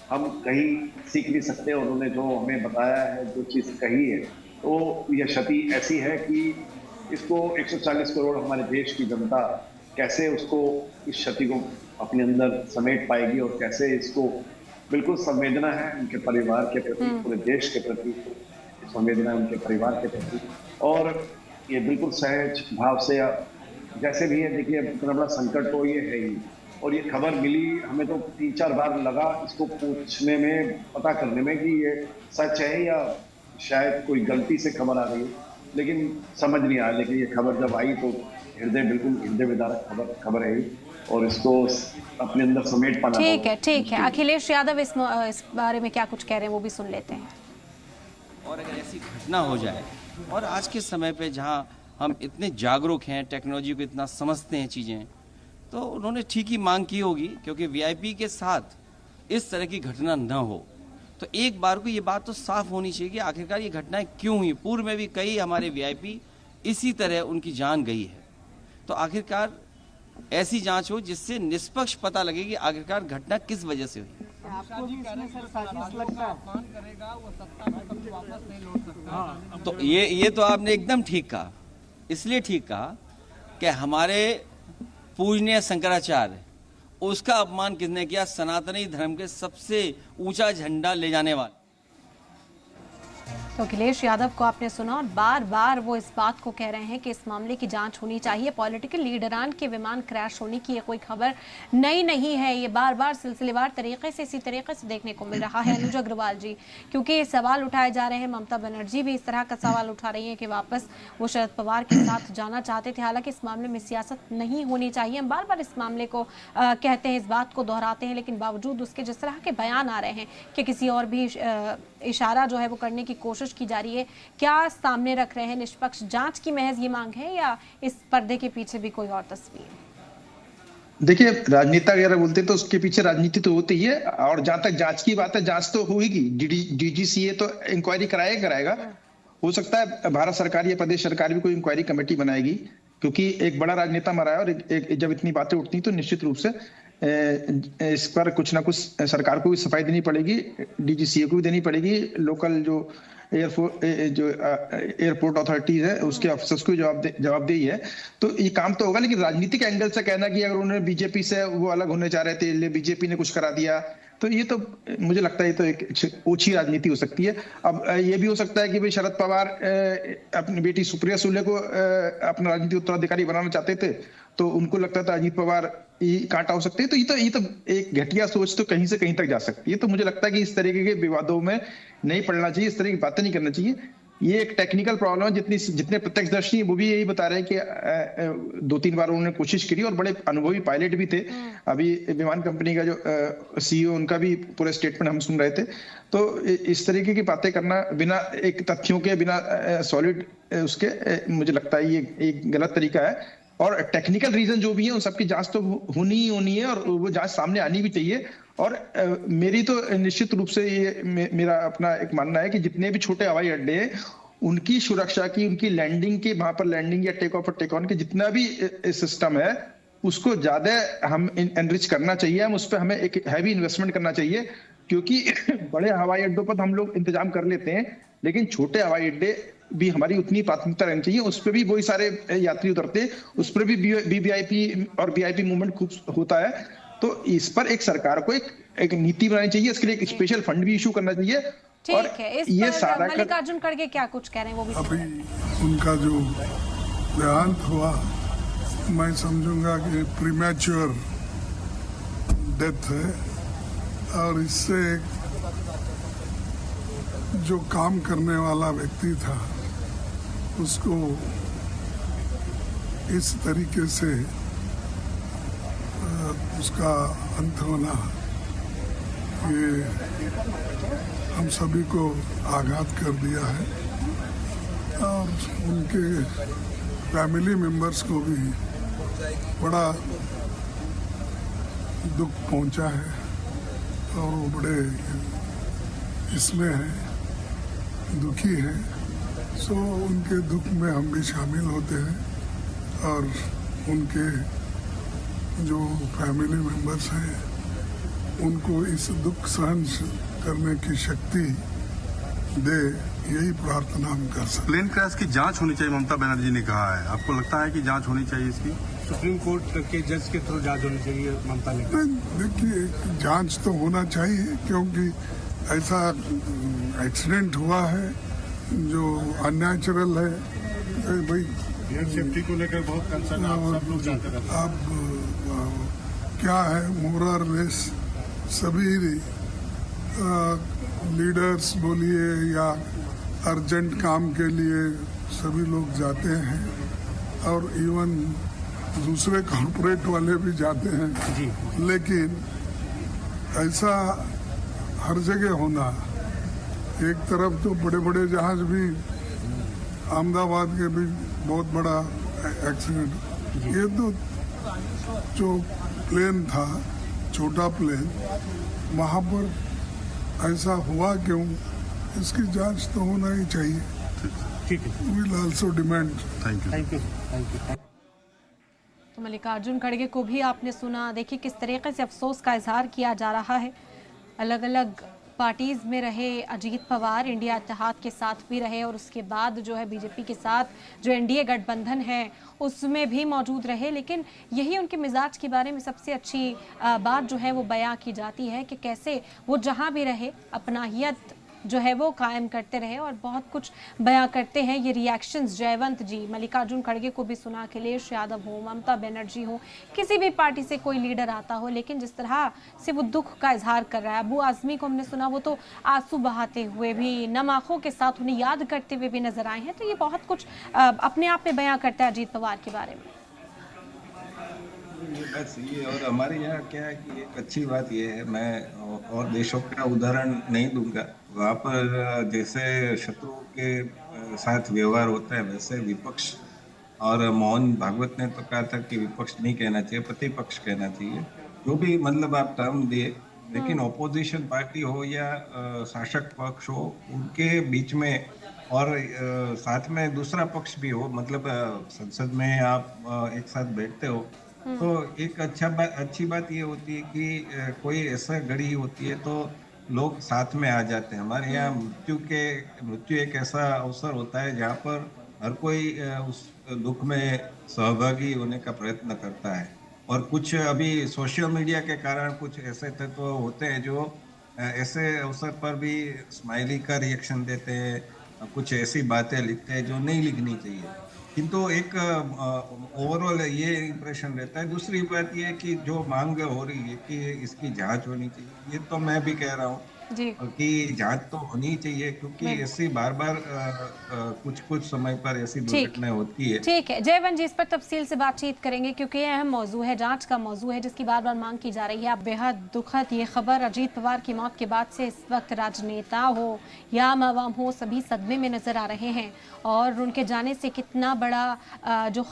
Speaker 3: हम कहीं सीख नहीं सकते। उन्होंने जो हमें बताया है, जो चीज कही है, तो यह क्षति ऐसी है कि इसको 140 करोड़ हमारे देश की जनता कैसे उसको, इस क्षति को अपने अंदर समेट पाएगी और कैसे इसको बिल्कुल संवेदना है उनके परिवार के प्रति, पूरे देश के प्रति संवेदना उनके परिवार के प्रति, और ये बिल्कुल सहज भाव से जैसे भी है। देखिए इतना बड़ा संकट तो ये है ही, और ये खबर मिली हमें तो 3-4 बार लगा इसको पूछने में, पता करने में कि ये सच है या शायद कोई गलती से खबर आ गई, लेकिन समझ नहीं आया। लेकिन ये खबर जब आई तो बिल्कुल हृदय विदारक खबर है, और इसको अपने अंदर समेट पाना।
Speaker 1: ठीक है। अखिलेश यादव इस बारे में क्या कुछ कह रहे हैं वो भी सुन लेते हैं।
Speaker 5: और अगर ऐसी घटना हो जाए, और आज के समय पे जहां हम इतने जागरूक हैं, टेक्नोलॉजी को इतना समझते हैं चीज़ें, तो उन्होंने ठीक ही मांग की होगी, क्योंकि वीआईपी के साथ इस तरह की घटना न हो। तो एक बार को ये बात तो साफ होनी चाहिए कि आखिरकार ये घटनाएं क्यों हुई। पूर्व में भी कई हमारे वीआईपी इसी तरह उनकी जान गई है। तो आखिरकार ऐसी जांच हो जिससे निष्पक्ष पता लगे कि आखिरकार घटना किस वजह से हुई। तो ये तो आपने एकदम ठीक कहा। इसलिए ठीक कहा कि हमारे पूजनीय शंकराचार्य, उसका अपमान किसने किया? सनातनी धर्म के सबसे ऊंचा झंडा ले जाने वाले।
Speaker 1: तो अखिलेश यादव को आपने सुना, और बार बार वो इस बात को कह रहे हैं कि इस मामले की जांच होनी चाहिए। पॉलिटिकल लीडरान के विमान क्रैश होने की ये कोई खबर नई नहीं है, ये बार बार सिलसिलेवार तरीके से इसी तरीके से देखने को मिल रहा है। अनुज अग्रवाल जी, क्योंकि ये सवाल उठाए जा रहे हैं, ममता बनर्जी भी इस तरह का सवाल उठा रही है कि वापस वो शरद पवार के साथ जाना चाहते थे। हालांकि इस मामले में सियासत नहीं होनी चाहिए, हम बार बार इस मामले को कहते हैं, इस बात को दोहराते हैं, लेकिन बावजूद उसके जिस तरह के बयान आ रहे हैं कि किसी और भी इशारा जो है वो करने की कोशिश की जा रही है, क्या सामने रख रहे हैं? निष्पक्ष जांच की महज ये मांग है या इस पर्दे के पीछे भी कोई और तस्वीर?
Speaker 4: देखिए, राजनेता वगैरह बोलते तो उसके पीछे राजनीति तो होती ही है, और जहां तक जांच की बात है, जांच तो होगी। डीजीसीए तो इंक्वायरी कराएगा। हो सकता है भारत सरकार या प्रदेश सरकार भी कोई इंक्वायरी कमेटी बनाएगी, क्योंकि एक बड़ा राजनेता मरा है, और जब इतनी बातें उठती तो निश्चित रूप से इस पर कुछ ना कुछ सरकार को भी सफाई देनी पड़ेगी, डीजीसीए को भी देनी पड़ेगी, लोकल जो एयरपोर्ट अथॉरिटीज है उसके अफसर्स को जवाबदेही है। तो ये काम तो होगा, लेकिन राजनीतिक एंगल से कहना कि अगर उन्होंने बीजेपी से वो अलग होने जा रहे थे, बीजेपी ने कुछ करा दिया, तो ये तो मुझे लगता है ये तो एक ओछी राजनीति हो सकती है। अब ये भी हो सकता है कि भाई शरद पवार अपनी बेटी सुप्रिया सुले को अपना राजनीतिक उत्तराधिकारी बनाना चाहते थे, तो उनको लगता था अजीत पवार ये कांटा हो सकते हैं। तो ये तो एक घटिया सोच तो कहीं से कहीं तक जा सकती है। तो मुझे लगता है कि इस तरीके के विवादों में नहीं पड़ना चाहिए, इस तरह की बातें नहीं करना चाहिए। ये एक टेक्निकल प्रॉब्लम है। जितने प्रत्यक्षदर्शी हैं वो भी यही बता रहे हैं कि 2-3 बार उन्होंने कोशिश करी, और बड़े अनुभवी पायलट भी थे। अभी विमान कंपनी का जो सीईओ, उनका भी पूरे स्टेटमेंट हम सुन रहे थे। तो इस तरीके की बातें करना बिना एक तथ्यों के, बिना सॉलिड उसके, मुझे लगता है ये एक गलत तरीका है। और टेक्निकल रीजन जो भी है उन सबकी जांच तो होनी है, और वो जांच सामने आनी भी चाहिए। और मेरी तो निश्चित रूप से ये मेरा अपना एक मानना है कि जितने भी छोटे हवाई अड्डे हैं उनकी सुरक्षा की, उनकी लैंडिंग की, वहां पर लैंडिंग या टेक ऑफ और टेक ऑन के जितना भी सिस्टम है उसको ज्यादा हम एनरिच करना चाहिए। हम उस पर हमें एक हैवी इन्वेस्टमेंट करना चाहिए, क्योंकि बड़े हवाई अड्डों पर हम लोग इंतजाम कर लेते हैं, लेकिन छोटे हवाई अड्डे भी हमारी उतनी प्राथमिकता रहनी चाहिए। उस पर भी वही सारे यात्री उतरते, उस पर भी वीवीआईपी और वीआईपी मूवमेंट खूब होता है। तो इस पर एक सरकार को एक नीति बनानी चाहिए, इसके लिए एक स्पेशल फंड भी इशू करना चाहिए।
Speaker 1: ठीक है, इस ये सारा मल्लिकार्जुन खड़गे क्या कुछ कह रहे हैं वो भी
Speaker 6: अभी उनका जो देहांत हुआ, मैं समझूंगा कि प्रीमैच्योर डेथ है, और इससे जो काम करने वाला व्यक्ति था उसको इस तरीके से उसका अंत होना, ये हम सभी को आघात कर दिया है, और उनके फैमिली मेंबर्स को भी बड़ा दुख पहुंचा है, और वो बड़े इसमें है, दुखी है। सो उनके दुख में हम भी शामिल होते हैं, और उनके जो फैमिली मेंबर्स हैं उनको इस दुख सहन करने की शक्ति दे, यही प्रार्थना हम कर सकते हैं।
Speaker 7: प्लेन क्रैश की जांच होनी चाहिए, ममता बनर्जी ने कहा है। आपको लगता है कि जांच होनी चाहिए इसकी? सुप्रीम कोर्ट के जज के थ्रू जांच होनी चाहिए ममता ने?
Speaker 6: देखिए, जांच तो होना चाहिए, क्योंकि ऐसा एक्सीडेंट हुआ है जो अननेचुरल है। तो भाई
Speaker 7: एयर सेफ्टी को लेकर बहुत कंसर्न आप सब लोग जानते रहते हैं।
Speaker 6: अब क्या है, मोरर लेस सभी लीडर्स बोलिए या अर्जेंट काम के लिए सभी लोग जाते हैं, और इवन दूसरे कॉर्पोरेट वाले भी जाते हैं
Speaker 7: जी।
Speaker 6: लेकिन ऐसा हर जगह होना, एक तरफ तो बड़े बड़े जहाज भी, अहमदाबाद के भी बहुत बड़ा एक्सीडेंट, ये तो जो प्लेन था, छोटा प्लेन, वहाँ पर ऐसा हुआ क्यों, इसकी जांच तो होना ही चाहिए।
Speaker 7: ठीक है,
Speaker 6: will also demand.
Speaker 7: Thank you.
Speaker 1: तो मल्लिकार्जुन खड़गे को भी आपने सुना। देखिए किस तरीके से अफसोस का इजहार किया जा रहा है। अलग अलग पार्टीज में रहे अजीत पवार, इंडिया इत्तेहाद के साथ भी रहे और उसके बाद जो है बीजेपी के साथ जो एनडीए गठबंधन है उसमें भी मौजूद रहे, लेकिन यही उनके मिजाज के बारे में सबसे अच्छी बात जो है वो बयां की जाती है कि कैसे वो जहां भी रहे अपनाहियत जो है वो कायम करते रहे और बहुत कुछ बयां करते हैं। ये रिएक्शंस जयवंत जी, मल्लिकार्जुन खड़गे को भी सुना, अखिलेश यादव हो, ममता बनर्जी हो, किसी भी पार्टी से कोई लीडर आता हो, लेकिन जिस तरह से वो दुख का इजहार कर रहा है। अबू आजमी को हमने सुना, वो तो आंसू बहाते हुए भी, नम आंखों के साथ उन्हें याद करते हुए भी नजर आए हैं। तो ये बहुत कुछ अपने आप में बयां करता है अजीत पवार के बारे में।
Speaker 2: बस ये, और हमारे यहाँ क्या है कि एक अच्छी बात ये है, मैं और देशों का उदाहरण नहीं दूंगा, वहाँ पर जैसे शत्रु के साथ व्यवहार होता है वैसे विपक्ष, और मोहन भागवत ने तो कहा था कि विपक्ष नहीं कहना चाहिए, प्रतिपक्ष कहना चाहिए, जो भी मतलब आप टर्म दिए, लेकिन ऑपोजिशन पार्टी हो या शासक पक्ष हो, उनके बीच में और साथ में दूसरा पक्ष भी हो, मतलब संसद में आप एक साथ बैठते हो, तो एक अच्छी बात ये होती है कि कोई ऐसा घड़ी होती है तो लोग साथ में आ जाते हैं। हमारे यहाँ मृत्यु एक ऐसा अवसर होता है जहाँ पर हर कोई उस दुख में सहभागी होने का प्रयत्न करता है, और कुछ अभी सोशल मीडिया के कारण कुछ ऐसे तत्व होते हैं जो ऐसे अवसर पर भी स्माइली का रिएक्शन देते हैं, कुछ ऐसी बातें लिखते हैं जो नहीं लिखनी चाहिए, किंतु एक ओवरऑल ये इम्प्रेशन रहता है। दूसरी बात ये है कि जो मांग हो रही है कि इसकी जांच होनी चाहिए, ये तो मैं भी कह रहा हूँ कि जांच तो होनी चाहिए, क्योंकि ऐसी बार बार कुछ समय पर ऐसी दुर्घटनाएं होती है।
Speaker 1: ठीक है जयवंत जी, इस पर तफसील से बातचीत करेंगे क्योंकि ये अहम मौजू है, जांच का मौजू है जिसकी बार बार मांग की जा रही है। अब बेहद दुखद ये खबर, अजीत पवार की मौत के बाद से इस वक्त राजनेता हो या आम आवाम हो, सभी सदमे में नजर आ रहे हैं, और उनके जाने से कितना बड़ा जो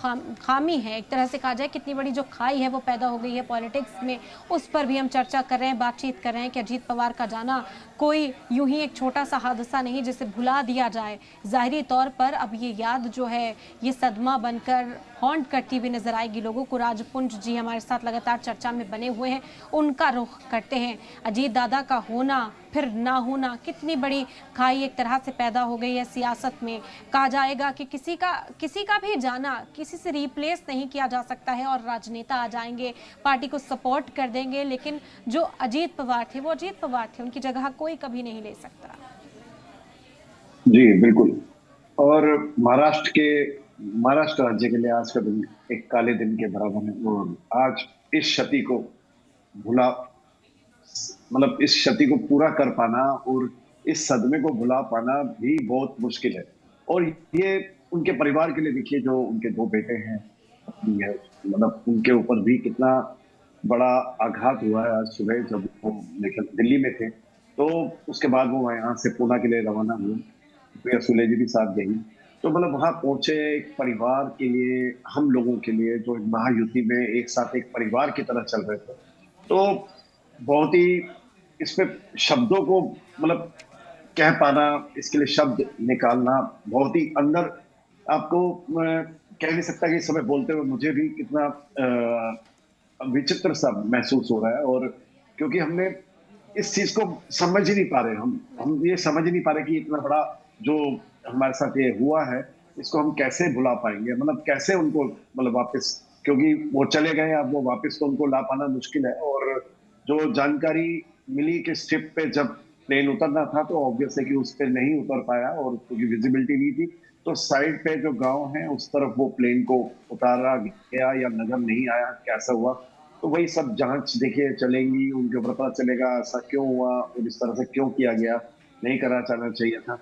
Speaker 1: खामी है, एक तरह से कहा जाए कितनी बड़ी जो खाई है वो पैदा हो गई है पॉलिटिक्स में, उस पर भी हम चर्चा कर रहे हैं, बातचीत कर रहे हैं कि अजीत पवार का जाना कोई यूं ही एक छोटा सा हादसा नहीं जिसे भुला दिया जाए। जाहिरी तौर पर अब ये याद जो है ये सदमा बनकर हॉन्ट करती हुई नजर आएगी लोगों को। राजपुंज जी हमारे साथ लगातार चर्चा में बने हुए हैं, उनका रुख करते हैं। अजीत दादा का होना फिर ना होना, कितनी बड़ी खाई एक तरह से पैदा हो गई है सियासत में। कहा जाएगा कि किसी का भी जाना किसी से रिप्लेस नहीं किया जा सकता है, और राजनेता आ जाएंगे, पार्टी को सपोर्ट कर देंगे, लेकिन जो अजीत पवार थे वो अजीत पवार थे, उनकी जगह कोई कभी नहीं ले सकता।
Speaker 3: जी बिल्कुल। और महाराष्ट्र राज्य के लिए आज का दिन एक काले दिन के बराबर है, और आज इस क्षति को इस क्षति को पूरा कर पाना और इस सदमे को भुला पाना भी बहुत मुश्किल है। और ये उनके परिवार के लिए देखिए, जो उनके दो बेटे हैं, मतलब उनके ऊपर भी कितना बड़ा आघात हुआ है। आज सुबह जब वो दिल्ली में थे तो उसके बाद वो यहाँ से पूना के लिए रवाना हुए, प्रिया सुले जी भी साथ गई, तो मतलब वहां पहुंचे एक परिवार के लिए, हम लोगों के लिए जो महायुति में एक साथ एक परिवार की तरह चल रहे थे। तो बहुत ही इसमें शब्दों को मतलब कह पाना, इसके लिए शब्द निकालना बहुत ही अंदर, आपको कह नहीं सकता कि इस समय बोलते हुए मुझे भी कितना विचित्र सा महसूस हो रहा है। और क्योंकि हमने इस चीज को समझ ही नहीं पा रहे, हम ये समझ ही नहीं पा रहे कि इतना बड़ा जो हमारे साथ ये हुआ है इसको हम कैसे भुला पाएंगे, मतलब कैसे उनको मतलब वापस क्योंकि वो चले गए, अब वो वापस तो उनको ला पाना मुश्किल है। और जो जानकारी मिली कि स्ट्रिप पे जब प्लेन उतरना था तो ऑब्वियस है कि उस पर नहीं उतर पाया, और क्योंकि विजिबिलिटी नहीं थी तो साइड पे जो गांव है उस तरफ वो प्लेन को उतारा गया या नजर नहीं आया, कैसा हुआ। तो वही सब जांच देखिए चलेंगी, उनके ऊपर पता चलेगा ऐसा क्यों हुआ और इस तरह से क्यों किया गया, नहीं करा जाना चाहिए था।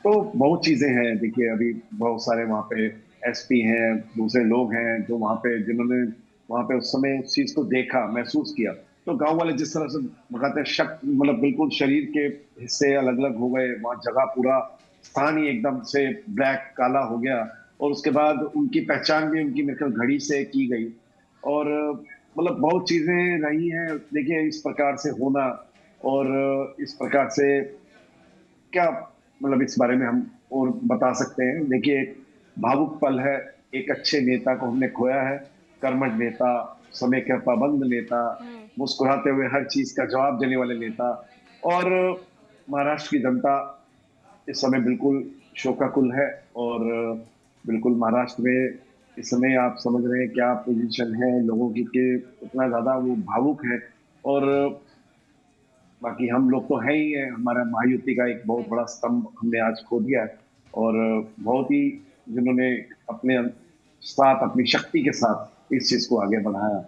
Speaker 3: तो बहुत चीजें हैं, देखिए अभी बहुत सारे वहाँ पे एसपी हैं, दूसरे लोग हैं जो वहाँ पे, जिन्होंने वहाँ पे उस समय उस चीज को देखा, महसूस किया। तो गांव वाले जिस तरह से बताते हैं, शक मतलब बिल्कुल शरीर के हिस्से अलग अलग हो गए, वहाँ जगह पूरा स्थान ही एकदम से ब्लैक काला हो गया। और उसके बाद उनकी पहचान भी उनकी मेरे ख्याल घड़ी से की गई, और मतलब बहुत चीजें रही हैं। देखिए इस प्रकार से होना, और इस प्रकार से क्या मतलब इस बारे में हम और बता सकते हैं। देखिए भावुक पल है, एक अच्छे नेता को हमने खोया है, कर्मठ नेता, समय के पाबंद नेता, मुस्कुराते हुए हर चीज का जवाब देने वाले नेता। और महाराष्ट्र की जनता इस समय बिल्कुल शोकाकुल है, और बिल्कुल महाराष्ट्र में इस समय आप समझ रहे हैं क्या पोजीशन है लोगों की, कि इतना ज्यादा वो भावुक है। और बाकी हम लोग तो हैं ही है, हमारा महायुति का एक बहुत बड़ा स्तंभ हमने आज खो दिया है, और बहुत ही जिन्होंने अपने साथ, अपनी शक्ति के साथ इस चीज को आगे बढ़ाया।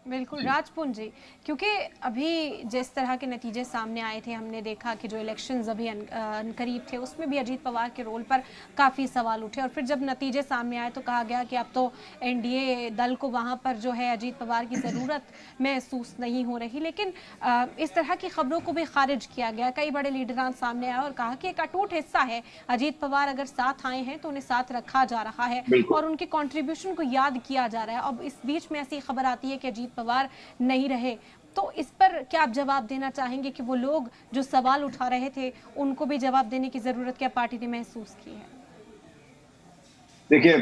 Speaker 1: बिल्कुल राजपुंज जी, क्योंकि अभी जिस तरह के नतीजे सामने आए थे, हमने देखा कि जो इलेक्शंस अभी अनकरीब थे उसमें भी अजीत पवार के रोल पर काफ़ी सवाल उठे, और फिर जब नतीजे सामने आए तो कहा गया कि अब तो एनडीए दल को वहाँ पर जो है अजीत पवार की ज़रूरत महसूस नहीं हो रही। लेकिन इस तरह की खबरों को भी खारिज किया गया, कई बड़े लीडरान सामने आए और कहा कि एक अटूट हिस्सा है, अजीत पवार अगर साथ आए हैं तो उन्हें साथ रखा जा रहा है और उनके कॉन्ट्रीब्यूशन को याद किया जा रहा है। अब इस बीच में ऐसी खबर आती है कि अजीत पवार नहीं रहे, तो इस पर क्या आप जवाब देना चाहेंगे कि वो लोग जो सवाल उठा रहे थे उनको भी जवाब देने की जरूरत क्या पार्टी ने महसूस की है?
Speaker 3: देखिए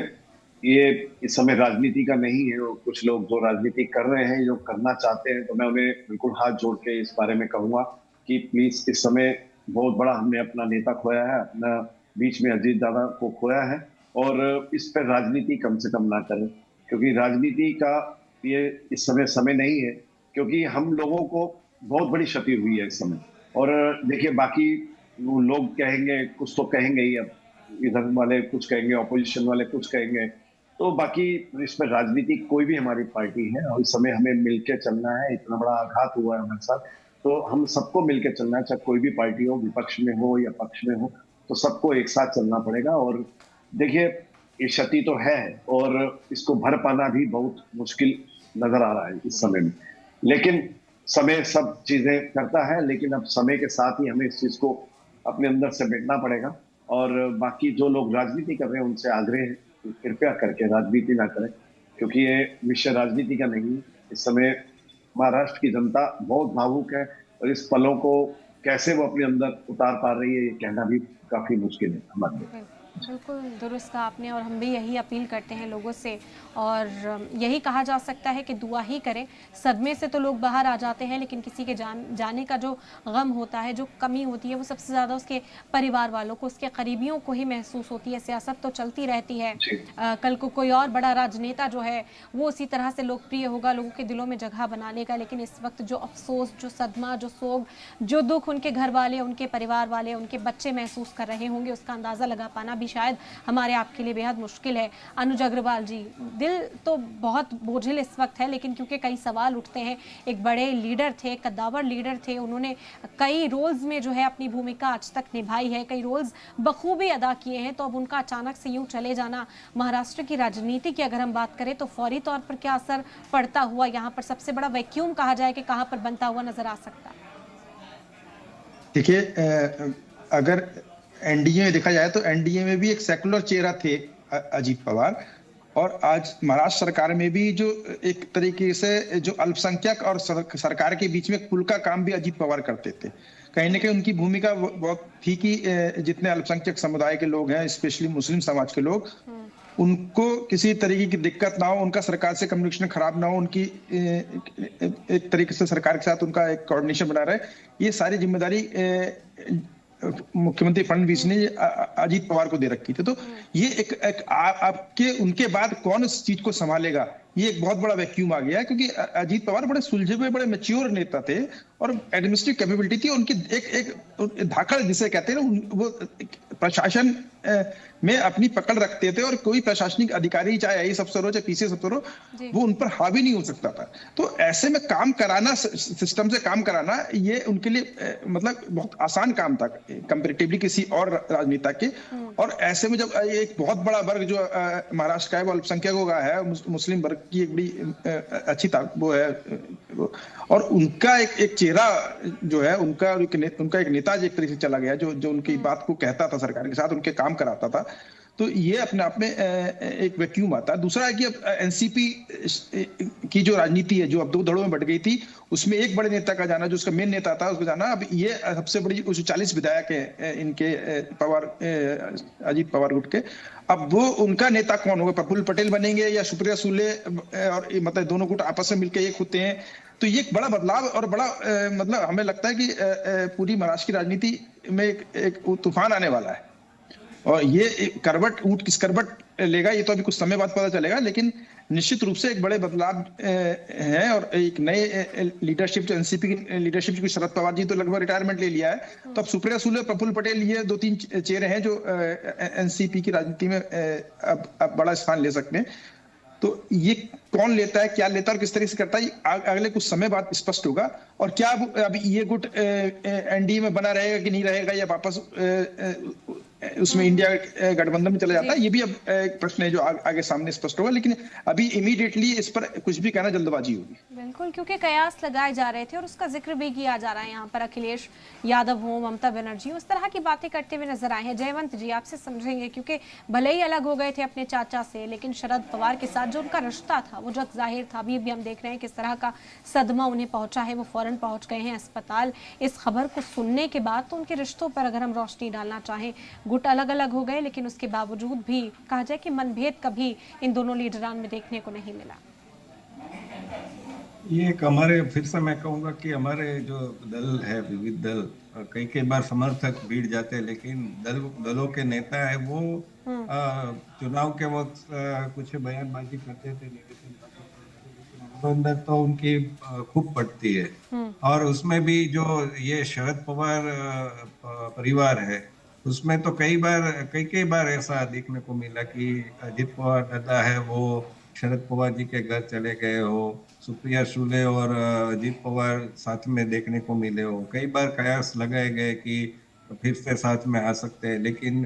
Speaker 3: ये इस समय राजनीति का नहीं है, और कुछ लोग जो राजनीति कर रहे हैं, जो करना चाहते हैं, तो मैं उन्हें बिल्कुल हाथ जोड़ के इस बारे में कहूंगा कि प्लीज, इस समय बहुत बड़ा हमने अपना नेता खोया है, अपना बीच में अजीत दादा को खोया है, और इस पर राजनीति कम से कम ना करें, क्योंकि राजनीति का ये इस समय नहीं है, क्योंकि हम लोगों को बहुत बड़ी क्षति हुई है इस समय। और देखिए बाकी लोग कहेंगे, कुछ तो कहेंगे ही, अब इधर वाले कुछ कहेंगे, ऑपोजिशन वाले कुछ कहेंगे, तो बाकी इस पर राजनीति कोई भी हमारी पार्टी है और इस समय हमें मिलकर चलना है। इतना बड़ा आघात हुआ है हमारे साथ, तो हम सबको मिलकर चलना है, चाहे कोई भी पार्टी हो, विपक्ष में हो या पक्ष में हो, तो सबको एक साथ चलना पड़ेगा। और देखिए ये क्षति तो है और इसको भर पाना भी बहुत मुश्किल नजर आ रहा है इस समय में, लेकिन समय सब चीजें करता है, लेकिन अब समय के साथ ही हमें इस चीज को अपने अंदर से मिटना पड़ेगा। और बाकी जो लोग राजनीति कर रहे हैं उनसे आग्रह है कि कृपया करके राजनीति ना करें, क्योंकि ये विषय राजनीति का नहीं है। इस समय महाराष्ट्र की जनता बहुत भावुक है और इस पलों को कैसे वो अपने अंदर उतार पा रही है ये कहना भी काफी मुश्किल है हमारे लिए।
Speaker 1: बिल्कुल दुरुस्त कहा आपने, और हम भी यही अपील करते हैं लोगों से, और यही कहा जा सकता है कि दुआ ही करें। सदमे से तो लोग बाहर आ जाते हैं, लेकिन किसी के जाने का जो गम होता है, जो कमी होती है, वो सबसे ज़्यादा उसके परिवार वालों को, उसके करीबियों को ही महसूस होती है। सियासत तो चलती रहती है, कल को कोई और बड़ा राजनेता जो है वो उसी तरह से लोकप्रिय होगा, लोगों के दिलों में जगह बना लेगा, लेकिन इस वक्त जो अफसोस, जो सदमा, जो सोग, जो दुख उनके घर वाले, उनके परिवार वाले, उनके बच्चे महसूस कर रहे होंगे, उसका अंदाज़ा लगा पाना भी शायद हमारे आपके लिए बेहद मुश्किल है। अनुज अग्रवाल जी, दिल तो बहुत बोझिल इस वक्त है, लेकिन क्योंकि कई सवाल उठते हैं, एक बड़े लीडर थे, कद्दावर लीडर थे, उन्होंने कई रोल्स में जो है अपनी भूमिका आज तक निभाई है, कई रोल्स बखूबी अदा किए हैं, तो अब उनका अचानक से यूं चले जाना, महाराष्ट्र की राजनीति की अगर हम बात करें तो फौरी तौर पर क्या असर पड़ता हुआ, यहाँ पर सबसे बड़ा वैक्यूम कहा जाए कि कहाँ पर बनता हुआ नजर आ सकता है?
Speaker 4: देखिए अगर एनडीए में देखा जाए तो एनडीए में भी एक सेकुलर चेहरा थे अजीत पवार, और आज महाराष्ट्र सरकार में भी जो एक तरीके से जो अल्पसंख्यक और सरकार के बीच में पुल का काम भी अजीत पवार करते थे। कहीं ना कहीं उनकी भूमिका बहुत थी कि जितने अल्पसंख्यक समुदाय के लोग हैं, स्पेशली मुस्लिम समाज के लोग, उनको किसी तरीके की दिक्कत ना हो, उनका सरकार से कम्युनिकेशन खराब ना हो, उनकी एक तरीके से सरकार के साथ उनका एक कोऑर्डिनेशन बना रहे, ये सारी जिम्मेदारी मुख्यमंत्री फडणवीस ने अजीत पवार को दे रखी थी। तो ये आपके उनके बाद कौन इस चीज को संभालेगा, ये एक बहुत बड़ा वैक्यूम आ गया है, क्योंकि अजीत पवार बड़े सुलझे हुए बड़े मैच्योर नेता थे और एडमिनिस्ट्रेटिव कैपेबिलिटी थी उनकी, एक धाकड़ जिसे कहते हैं ना, वो प्रशासन में अपनी पकड़ रखते थे और कोई प्रशासनिक अधिकारी चाहे आईएएस अफसर हो चाहे पीसीएस अफसर हो, वो उन पर हावी नहीं हो सकता था। तो ऐसे में काम कराना, सिस्टम से काम कराना, ये उनके लिए मतलब बहुत आसान काम था कंपैरेटिवली किसी और राजनेता के। और ऐसे में जब एक बहुत बड़ा वर्ग जो महाराष्ट्र का है वो अल्पसंख्यकों का है, मुस्लिम वर्ग की एक बड़ी अच्छी वो है, और उनका एक चेहरा जो है, उनका एक नेता एक तरीके से चला गया जो उनकी बात को कहता था, सरकार के साथ उनके काम कराता था। तो ये अपने आप में एक वैक्यूम आता है। दूसरा है कि अब एनसीपी की जो राजनीति है, जो अब दो धड़ों में बट गई थी, उसमें एक बड़े नेता का जाना, जो उसका मेन नेता था उसका जाना, अब ये सबसे बड़ी 40 विधायक है इनके अजीत पवार गुट के। अब वो उनका नेता कौन होगा, प्रफुल्ल पटेल बनेंगे या सुप्रिया सुले, और मतलब दोनों गुट आपस में मिलकर एक होते हैं। तो ये एक बड़ा बदलाव और बड़ा मतलब हमें लगता है कि पूरी महाराष्ट्र की राजनीति में एक तूफान आने वाला है। और ये करवट ऊंट किस करवट लेगा ये तो अभी कुछ समय बाद पता चलेगा, लेकिन निश्चित रूप से एक बड़े बदलाव हैं। और एक नए लीडरशिप, जो एनसीपी की लीडरशिप, की शरद पवार जी तो लगभग रिटायरमेंट ले लिया है, तो अब सुप्रिया सुले, प्रफुल्ल पटेल, ये 2-3 चेहरे हैं जो एनसीपी की राजनीति में अब बड़ा स्थान ले सकते हैं। तो ये कौन लेता है, क्या लेता है और किस तरह से करता है, अगले कुछ समय बाद स्पष्ट होगा। और क्या अभी ये गुट एनडीए में बना रहेगा कि नहीं रहेगा, या वापस उसमें इंडिया गठबंधन में चला जाता है, ये भी अब एक प्रश्न है जो आगे सामने स्पष्ट होगा। लेकिन अभी इमीडिएटली इस पर कुछ भी कहना जल्दबाजी होगी।
Speaker 1: बिल्कुल, क्योंकि कयास लगाए जा रहे थे और उसका जिक्र भी किया जा रहा है। यहाँ पर अखिलेश यादव हो, ममता बनर्जी, उस तरह की बातें करते हुए नजर आए हैं। जयवंत जी, आपसे समझेंगे, क्योंकि भले ही अलग हो गए थे अपने चाचा से, लेकिन शरद पवार के साथ जो उनका रिश्ता था वो जग जाहिर था। अभी भी हम देख रहे हैं किस तरह का सदमा उन्हें पहुंचा है, वो फौरन पहुंच गए हैं अस्पताल। इस खबर को सुनने के बाद तो उनके रिश्तों पर अगर हम रोशनी डालना चाहें, गुट अलग अलग हो गए, लेकिन उसके बावजूद भी कहा जाए कि मनभेद कभी इन दोनों लीडरान में देखने को नहीं मिला।
Speaker 2: ये एक हमारे, फिर से मैं कहूँगा कि हमारे जो दल है, विविध दल, कई बार समर्थक भीड़ जाते हैं, लेकिन दलों के नेता है वो चुनाव के वक्त कुछ बयानबाजी करते थे, अंदर तो उनकी खूब पड़ती है। और उसमें भी जो ये शरद पवार परिवार है, उसमें तो कई बार ऐसा देखने को मिला कि अजीत पवार दादा है वो शरद पवार जी के घर चले गए हो, सुप्रिया सुले और अजीत पवार साथ में देखने को मिले हो। कई बार कयास लगाए गए कि फिर से साथ में आ सकते हैं, लेकिन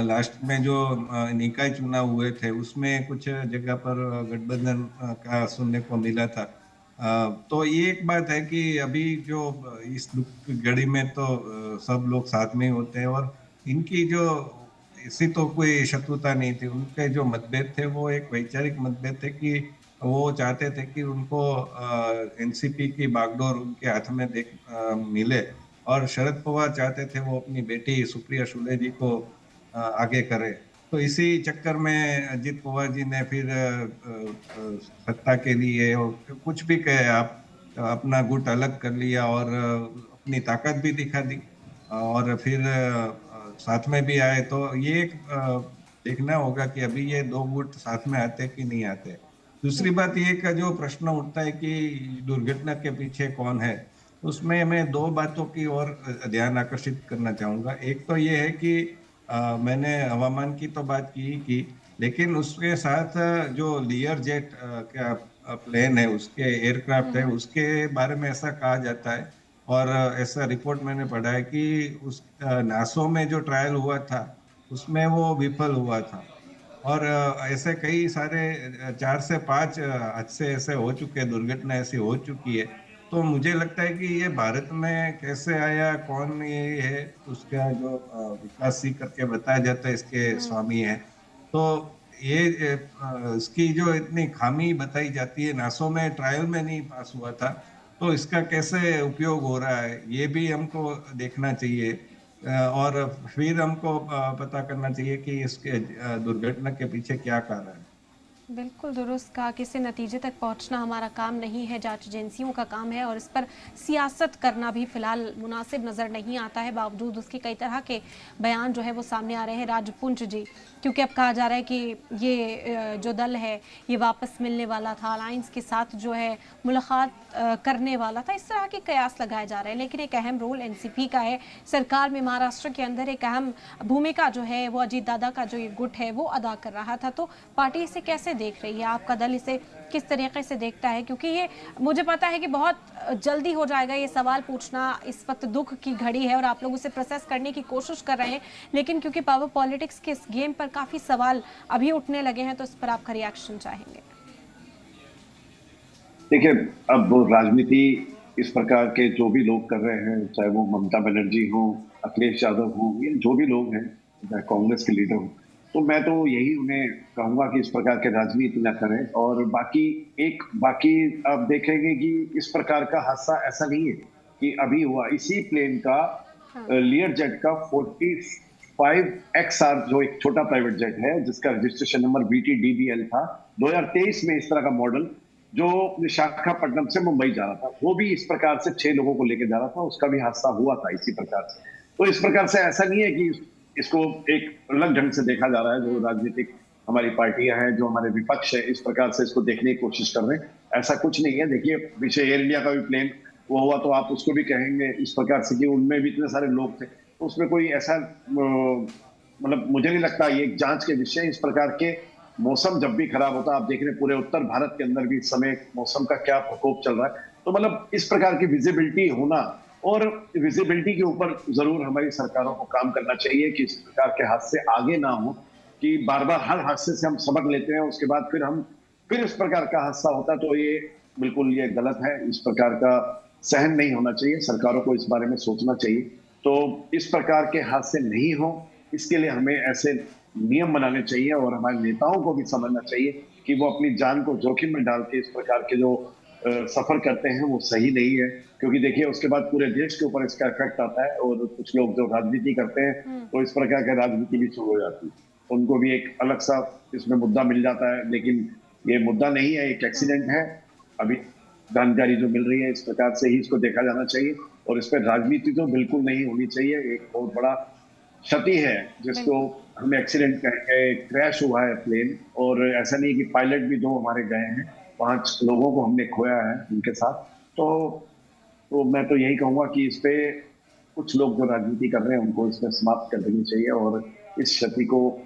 Speaker 2: लास्ट में जो निकाय चुनाव हुए थे उसमें कुछ जगह पर गठबंधन का सुनने को मिला था। तो ये एक बात है कि अभी जो इस दुख की घड़ी में तो सब लोग साथ में होते हैं, और इनकी जो ऐसी तो कोई शत्रुता नहीं थी। उनके जो मतभेद थे वो एक वैचारिक मतभेद थे कि वो चाहते थे कि उनको एनसीपी की बागडोर उनके हाथ में मिले, और शरद पवार चाहते थे वो अपनी बेटी सुप्रिया सुले जी को आगे करे। तो इसी चक्कर में अजीत पवार जी ने फिर सत्ता के लिए, और कुछ भी कहे आप, अपना गुट अलग कर लिया और अपनी ताकत भी दिखा दी, और फिर साथ में भी आए। तो ये एक देखना होगा कि अभी ये दो गुट साथ में आते कि नहीं आते। दूसरी बात ये का जो प्रश्न उठता है कि दुर्घटना के पीछे कौन है, उसमें मैं दो बातों की ओर ध्यान आकर्षित करना चाहूँगा। एक तो ये है कि मैंने हवामान की तो बात की, लेकिन उसके साथ जो लियर जेट का प्लेन है, उसके एयरक्राफ्ट है, उसके बारे में ऐसा कहा जाता है, और ऐसा रिपोर्ट मैंने पढ़ा है कि उस नासो में जो ट्रायल हुआ था उसमें वो विफल हुआ था। और ऐसे कई सारे 4 से 5 हादसे ऐसे हो चुके हैं, दुर्घटना ऐसी हो चुकी है। तो मुझे लगता है कि ये भारत में कैसे आया, कौन ये है, उसका जो विकास सी करके बताया जाता है इसके स्वामी है। तो ये इसकी जो इतनी खामी बताई जाती है, नासो में ट्रायल में नहीं पास हुआ था, तो इसका कैसे उपयोग हो रहा है ये भी हमको देखना चाहिए, और फिर हमको पता करना चाहिए कि इसके दुर्घटना के पीछे क्या कारण है।
Speaker 1: बिल्कुल दुरुस्त कहा, किसी नतीजे तक पहुंचना हमारा काम नहीं है, जांच एजेंसियों का काम है और इस पर सियासत करना भी फिलहाल मुनासिब नज़र नहीं आता है। बावजूद उसके कई तरह के बयान जो है वो सामने आ रहे हैं। राजपुंज जी, क्योंकि अब कहा जा रहा है कि ये जो दल है ये वापस मिलने वाला था, अलायंस के साथ जो है मुलाकात करने वाला था, इस तरह के कयास लगाए जा रहे हैं। लेकिन एक अहम रोल एनसीपी का है, सरकार में महाराष्ट्र के अंदर एक अहम भूमिका जो है वो अजीत दादा का जो ये गुट है वो अदा कर रहा था। तो पार्टी इसे कैसे देख रही है, आपका दल इसे किस तरीके से देखता है? क्योंकि ये मुझे पता है कि बहुत जल्दी हो जाएगा ये सवाल पूछना, इस वक्त दुख की घड़ी है और आप लोग उसे प्रोसेस करने की कोशिश कर रहे हैं, लेकिन क्योंकि पावर पॉलिटिक्स के इस गेम पर काफी सवाल अभी उठने लगे हैं, तो इस पर आपका रिएक्शन चाहेंगे।
Speaker 3: देखिए, अब राजनीति इस प्रकार के जो भी लोग कर रहे हैं, चाहे वो ममता बनर्जी हो, अखिलेश यादव हो, या जो भी लोग हैं, चाहे कांग्रेस के लीडर हो, तो मैं तो यही उन्हें कहूंगा कि इस प्रकार के राजनीति न करें। और बाकी आप देखेंगे कि इस प्रकार का हादसा ऐसा नहीं है कि अभी हुआ। इसी प्लेन का लियर जेट का 45XR जो एक छोटा प्राइवेट जेट है जिसका रजिस्ट्रेशन नंबर VTDBL था, 2023 में इस तरह का मॉडल जो विशाखापट्टनम से मुंबई जा रहा था, वो भी इस प्रकार से 6 लोगों को लेकर जा रहा था, उसका भी हादसा हुआ था इसी प्रकार से। तो इस प्रकार से ऐसा नहीं है कि इसको एक अलग ढंग से देखा जा रहा है। जो राजनीतिक हमारी पार्टियां हैं, जो हमारे विपक्ष है, इस प्रकार से इसको देखने की कोशिश कर रहे हैं, ऐसा कुछ नहीं है। देखिए, पीछे एयर इंडिया का भी प्लेन वो हुआ, तो आप उसको भी कहेंगे इस प्रकार से कि उनमें भी इतने सारे लोग थे, तो उसमें कोई ऐसा मतलब मुझे नहीं लगता। ये एक जांच के विषय, इस प्रकार के मौसम जब भी खराब होता है, आप देख रहे हैं पूरे उत्तर भारत के अंदर भी इस समय मौसम का क्या प्रकोप चल रहा है, तो मतलब इस प्रकार की विजिबिलिटी होना, और विजिबिलिटी के ऊपर जरूर हमारी सरकारों को काम करना चाहिए कि इस प्रकार के हादसे आगे ना हो, कि बार बार हर हादसे से हम सबक लेते हैं, उसके बाद फिर इस प्रकार का हादसा होता है, तो ये बिल्कुल ये गलत है। इस प्रकार का सहन नहीं होना चाहिए, सरकारों को इस बारे में सोचना चाहिए। तो इस प्रकार के हादसे नहीं हो, इसके लिए हमें ऐसे नियम बनाने चाहिए और हमारे नेताओं को भी समझना चाहिए कि वो अपनी जान को जोखिम में डाल के इस प्रकार के जो सफर करते हैं वो सही नहीं है। क्योंकि देखिए, उसके बाद पूरे देश के ऊपर इसका इफेक्ट आता है, और कुछ लोग जो राजनीति करते हैं तो इस प्रकार की राजनीति भी शुरू हो जाती है, उनको भी एक अलग सा इसमें मुद्दा मिल जाता है। लेकिन ये मुद्दा नहीं है, एक एक्सीडेंट है। अभी जानकारी जो मिल रही है, इस प्रकार से ही इसको देखा जाना चाहिए, और इस पर राजनीति तो बिल्कुल नहीं होनी चाहिए। एक बहुत बड़ा क्षति है जिसको हमें एक्सीडेंट कहेंगे, क्रैश हुआ है प्लेन, और ऐसा नहीं है कि पायलट भी 2 हमारे गए हैं, 5 लोगों को हमने खोया है उनके साथ। तो मैं तो यही कहूंगा कि इस पे कुछ लोग जो राजनीति कर रहे हैं उनको इसमें समाप्त कर देनी चाहिए, और इस क्षति को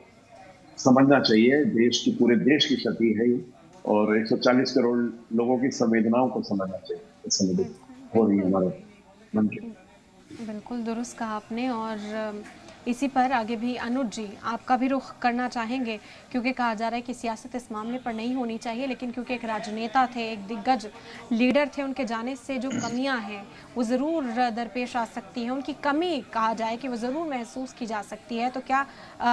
Speaker 3: समझना चाहिए। देश की, पूरे देश की क्षति है ये, और 140 करोड़ लोगों की संवेदनाओं को समझना चाहिए। इस समय हो रही है हमारे मन के।
Speaker 1: बिल्कुल दुरुस्त कहा आपने। और इसी पर आगे भी अनुज जी आपका भी रुख करना चाहेंगे, क्योंकि कहा जा रहा है कि सियासत इस मामले पर नहीं होनी चाहिए, लेकिन क्योंकि एक राजनेता थे, एक दिग्गज लीडर थे, उनके जाने से जो कमियां हैं वो ज़रूर दरपेश आ सकती हैं। उनकी कमी कहा जाए कि वो ज़रूर महसूस की जा सकती है। तो क्या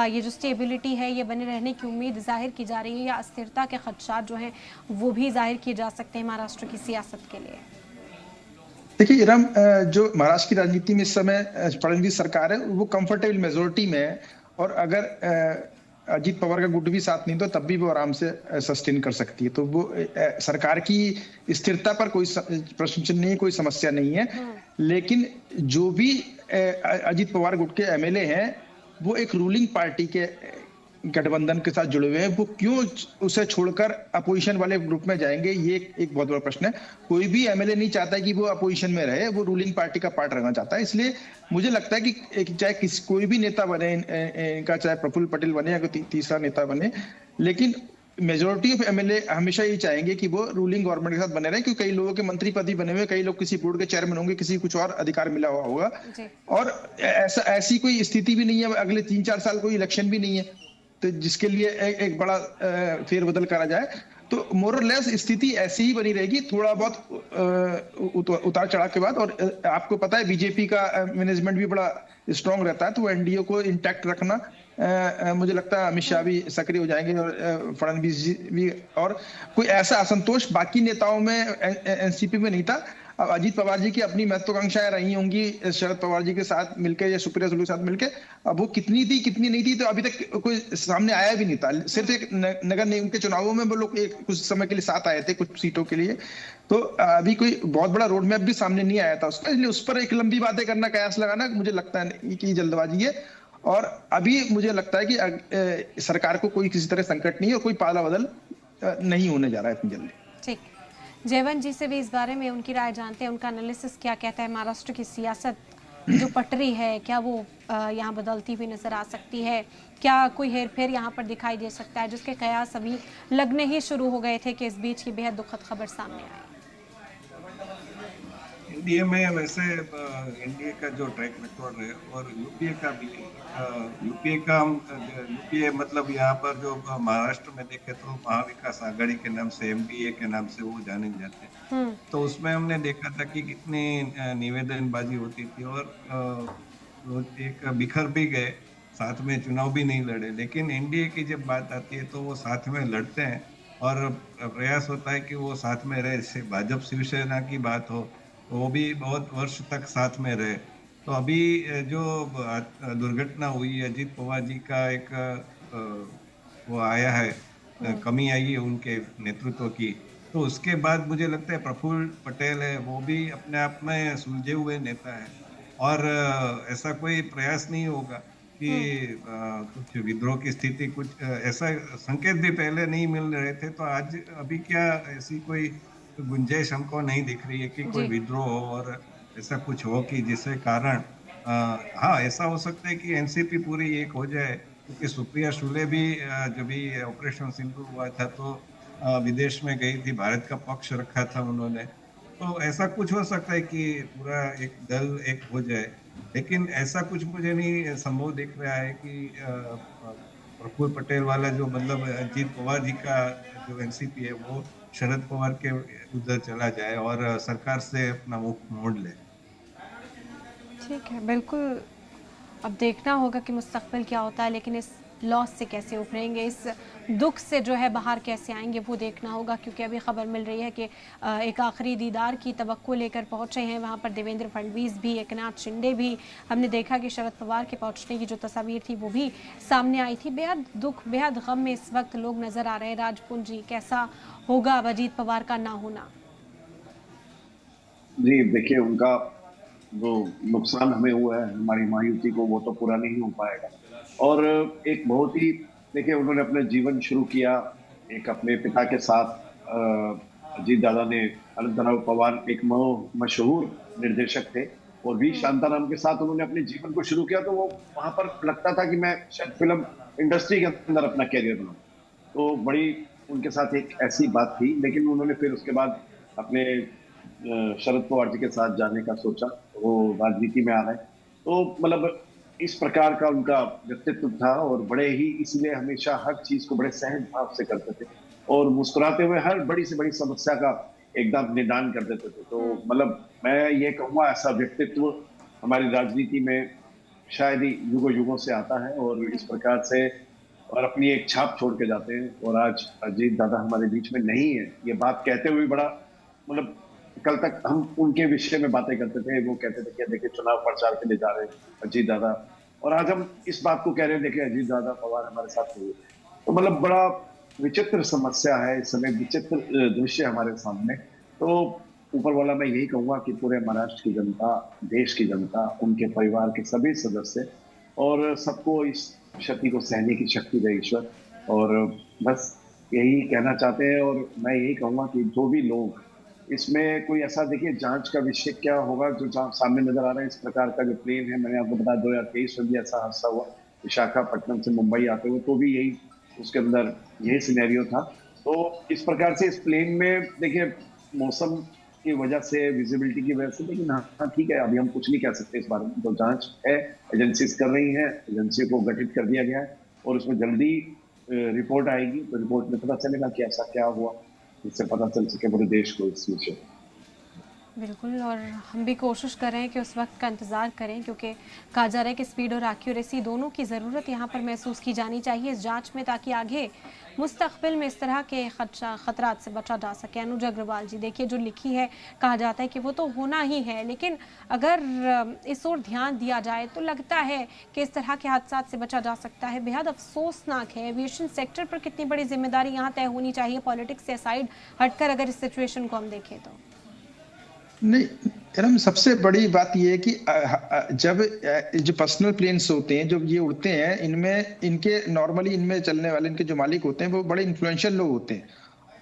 Speaker 1: ये जो स्टेबिलिटी है ये बने रहने की उम्मीद जाहिर की जा रही है, या अस्थिरता के खदशात जो हैं वो भी जाहिर किए जा सकते हैं महाराष्ट्र की सियासत के लिए?
Speaker 4: देखिए इरम, जो महाराष्ट्र की राजनीति में इस समय फडणवीस सरकार है वो कंफर्टेबल मेजोरिटी में है, और अगर अजीत पवार का गुट भी साथ नहीं तो तब भी वो आराम से सस्टेन कर सकती है। तो वो सरकार की स्थिरता पर कोई प्रश्न नहीं है, कोई समस्या नहीं है। लेकिन जो भी अजीत पवार गुट के एमएलए हैं वो एक रूलिंग पार्टी के गठबंधन के साथ जुड़े हुए हैं, वो क्यों उसे छोड़कर अपोजिशन वाले ग्रुप में जाएंगे, ये एक बहुत बड़ा प्रश्न है। कोई भी एमएलए नहीं चाहता कि वो अपोजिशन में रहे, वो रूलिंग पार्टी का पार्ट रहना चाहता है। इसलिए मुझे लगता है कि चाहे कोई भी नेता बने इनका, चाहे प्रफुल्ल पटेल बने या कोई तीसरा नेता बने, लेकिन मेजोरिटी ऑफ एमएलए हमेशा ये चाहेंगे कि वो रूलिंग गवर्नमेंट के साथ बने रहे, क्योंकि कई लोगों के मंत्री पद भी बने हुए, कई लोग किसी बोर्ड के चेयरमैन होंगे, किसी कुछ और अधिकार मिला हुआ होगा, और ऐसी कोई स्थिति भी नहीं है, अगले 3-4 साल कोई इलेक्शन भी नहीं है, तो जिसके लिए एक बड़ा फेरबदल करा जाए। तो मोर और लेस स्थिति ऐसी ही बनी रहेगी, थोड़ा बहुत उतार चढ़ाव के बाद। और आपको पता है बीजेपी का मैनेजमेंट भी बड़ा स्ट्रांग रहता है, तो एनडीए को इंटैक्ट रखना मुझे लगता है अमित शाह भी सक्रिय हो जाएंगे, और फडणवीस जी भी। और कोई ऐसा असंतोष बाकी नेताओं में एनसीपी में नहीं था। अब अजीत पवार जी की अपनी महत्वाकांक्षाएं रही होंगी शरद पवार जी के साथ मिलकर या सुप्रिया सुले के साथ मिलकर, अब वो कितनी थी कितनी नहीं थी तो अभी तक कोई सामने आया भी नहीं था। सिर्फ एक नगर निगम के चुनावों में वो लोग एक कुछ समय के लिए साथ आए थे कुछ सीटों के लिए, तो अभी कोई बहुत बड़ा रोड मैप भी सामने नहीं आया था उसका, इसलिए उस पर एक लंबी बातें करना, कयास लगाना मुझे लगता है कि जल्दबाजी है। और अभी मुझे लगता है कि सरकार को कोई किसी तरह संकट नहीं है और कोई पाला बदल नहीं होने जा रहा है इतनी जल्दी।
Speaker 1: ठीक, जयवंत जी से भी इस बारे में उनकी राय जानते हैं, उनका एनालिसिस क्या कहता है। महाराष्ट्र की सियासत जो पटरी है क्या वो यहाँ बदलती हुई नजर आ सकती है, क्या कोई हेरफेर यहाँ पर दिखाई दे सकता है, जिसके कयास अभी लगने ही शुरू हो गए थे कि इस बीच की बेहद दुखद खबर सामने आई।
Speaker 2: एनडीए में वैसे एनडीए का जो ट्रैक रिकॉर्ड है और यूपीए का भी, यूपीए मतलब यहाँ पर जो महाराष्ट्र में देखे तो महाविकास आघाड़ी के नाम से, एमडीए के नाम से वो जाने जाते हैं, तो उसमें हमने देखा था कि कितनी निवेदनबाजी होती थी और एक बिखर भी गए, साथ में चुनाव भी नहीं लड़े। लेकिन एनडीए की जब बात आती है तो वो साथ में लड़ते हैं और प्रयास होता है कि वो साथ में रहे। जैसे भाजपा शिवसेना की बात हो, वो भी बहुत वर्ष तक साथ में रहे। तो अभी जो दुर्घटना हुई, अजीत पवार जी का एक वो आया है, कमी आई है उनके नेतृत्व की, तो उसके बाद मुझे लगता है प्रफुल्ल पटेल है, वो भी अपने आप में सुलझे हुए नेता है और ऐसा कोई प्रयास नहीं होगा कि कुछ विद्रोह की स्थिति, कुछ ऐसा संकेत भी पहले नहीं मिल रहे थे, तो आज अभी क्या ऐसी कोई गुंजाइश हमको नहीं दिख रही है कि कोई विद्रोह हो और ऐसा कुछ हो कि जिसके कारण हाँ ऐसा हो सकता है कि एनसीपी पूरी एक हो जाए, क्योंकि सुप्रिया सुले भी जब भी ऑपरेशन सिंदूर हुआ था तो विदेश में गई थी, भारत का पक्ष रखा था उन्होंने, तो ऐसा कुछ हो सकता है कि पूरा एक दल एक हो जाए। लेकिन ऐसा कुछ मुझे नहीं संभव दिख रहा है कि प्रफुल्ल पटेल वाला जो मतलब अजीत पवार जी का जो एनसीपी है वो शरद पवार के उधर चला जाए और सरकार से अपना मुख मोड़ ले।
Speaker 1: ठीक है, बिल्कुल अब देखना होगा कि मुस्तकबिल क्या होता है, लेकिन इस लॉस से कैसे उभरेंगे, इस दुख से जो है बाहर कैसे आएंगे वो देखना होगा। क्योंकि अभी खबर मिल रही है कि एक आखिरी दीदार की तवक्को लेकर पहुंचे हैं वहां पर देवेंद्र फडणवीस भी, एकनाथ शिंदे भी। हमने देखा कि शरद पवार के पहुंचने की जो तस्वीर थी वो भी सामने आई थी। बेहद दुख, बेहद गम में इस वक्त लोग नजर आ रहे हैं। राजपुंज जी, कैसा होगा अब अजीत पवार का ना होना?
Speaker 3: जी देखिए, उनका जो नुकसान हमें हुआ है हमारी महायुति को, वो तो पूरा नहीं हो पाएगा। और एक बहुत ही, देखिए उन्होंने अपना जीवन शुरू किया एक अपने पिता के साथ, अजीत दादा ने, अनंतराव पवार एक मशहूर निर्देशक थे और वी शांताराम के साथ उन्होंने अपने जीवन को शुरू किया, तो वो वहां पर लगता था कि मैं शायद फिल्म इंडस्ट्री के अंदर अपना कैरियर बनाऊं, तो बड़ी उनके साथ एक ऐसी बात थी। लेकिन उन्होंने फिर उसके बाद अपने शरद पवार जी के साथ जाने का सोचा, वो राजनीति में आ रहे, तो मतलब इस प्रकार का उनका व्यक्तित्व था और बड़े ही, इसलिए हमेशा हर चीज को बड़े सहज भाव से करते थे और मुस्कुराते हुए हर बड़ी से बड़ी समस्या का एकदम निदान कर देते थे। तो मतलब मैं ये कहूँगा ऐसा व्यक्तित्व हमारी राजनीति में शायद ही युगों युगों से आता है और इस प्रकार से और अपनी एक छाप छोड़ के जाते हैं। और आज अजीत दादा हमारे बीच में नहीं है, ये बात कहते हुए बड़ा, मतलब कल तक हम उनके विषय में बातें करते थे, वो कहते थे कि देखिए चुनाव प्रचार के लिए जा रहे हैं अजीत दादा, और आज हम इस बात को कह रहे हैं देखिए अजीत दादा पवार हमारे साथ नहीं है। तो मतलब बड़ा विचित्र समस्या है इस समय, विचित्र दृश्य हमारे सामने। तो ऊपर वाला मैं यही कहूंगा कि पूरे महाराष्ट्र की जनता, देश की जनता, उनके परिवार के सभी सदस्य और सबको इस क्षति को सहने की शक्ति दे ईश्वर, और बस यही कहना चाहते हैं। और मैं यही कहूंगा कि जो भी लोग इसमें कोई ऐसा, देखिए जांच का विषय क्या होगा, जो सामने नजर आ रहा है इस प्रकार का जो प्लेन है, मैंने आपको बताया 2023 में भी ऐसा हादसा हुआ विशाखापट्टनम से मुंबई आते हुए, तो भी यही उसके अंदर यही सिनेरियो था। तो इस प्रकार से इस प्लेन में देखिए मौसम की वजह से, विजिबिलिटी की वजह से, लेकिन हाँ ठीक है, अभी हम कुछ नहीं कह सकते इस बारे में। तो जांच है, एजेंसीज कर रही हैं, एजेंसी को गठित कर दिया गया है और उसमें जल्दी रिपोर्ट आएगी, तो रिपोर्ट में पता चलेगा कि ऐसा क्या हुआ, इससे पता चल सके पूरे देश को इस विषय।
Speaker 1: बिल्कुल, और हम भी कोशिश कर रहे हैं कि उस वक्त का इंतज़ार करें, क्योंकि कहा जा रहा है कि स्पीड और एक्यूरेसी दोनों की ज़रूरत यहाँ पर महसूस की जानी चाहिए इस जांच में, ताकि आगे मुस्तक़बिल में इस तरह के ख़तरात से बचा जा सके। अनुज अग्रवाल जी, देखिए जो लिखी है, कहा जाता है कि वो तो होना ही है, लेकिन अगर इस ओर ध्यान दिया जाए तो लगता है कि इस तरह के हादसात से बचा जा सकता है। बेहद अफसोसनाक है। एविएशन सेक्टर पर कितनी बड़ी जिम्मेदारी यहाँ तय होनी चाहिए, पॉलिटिक्स से साइड हटकर अगर इस सिचुएशन को हम देखें तो।
Speaker 4: नहीं एरम, सबसे बड़ी बात यह है कि जब जो पर्सनल प्लेन्स होते हैं, जब ये उड़ते हैं, इनमें इनके नॉर्मली इनमें चलने वाले इनके जो मालिक होते हैं वो बड़े इन्फ्लुएंशियल लोग होते हैं,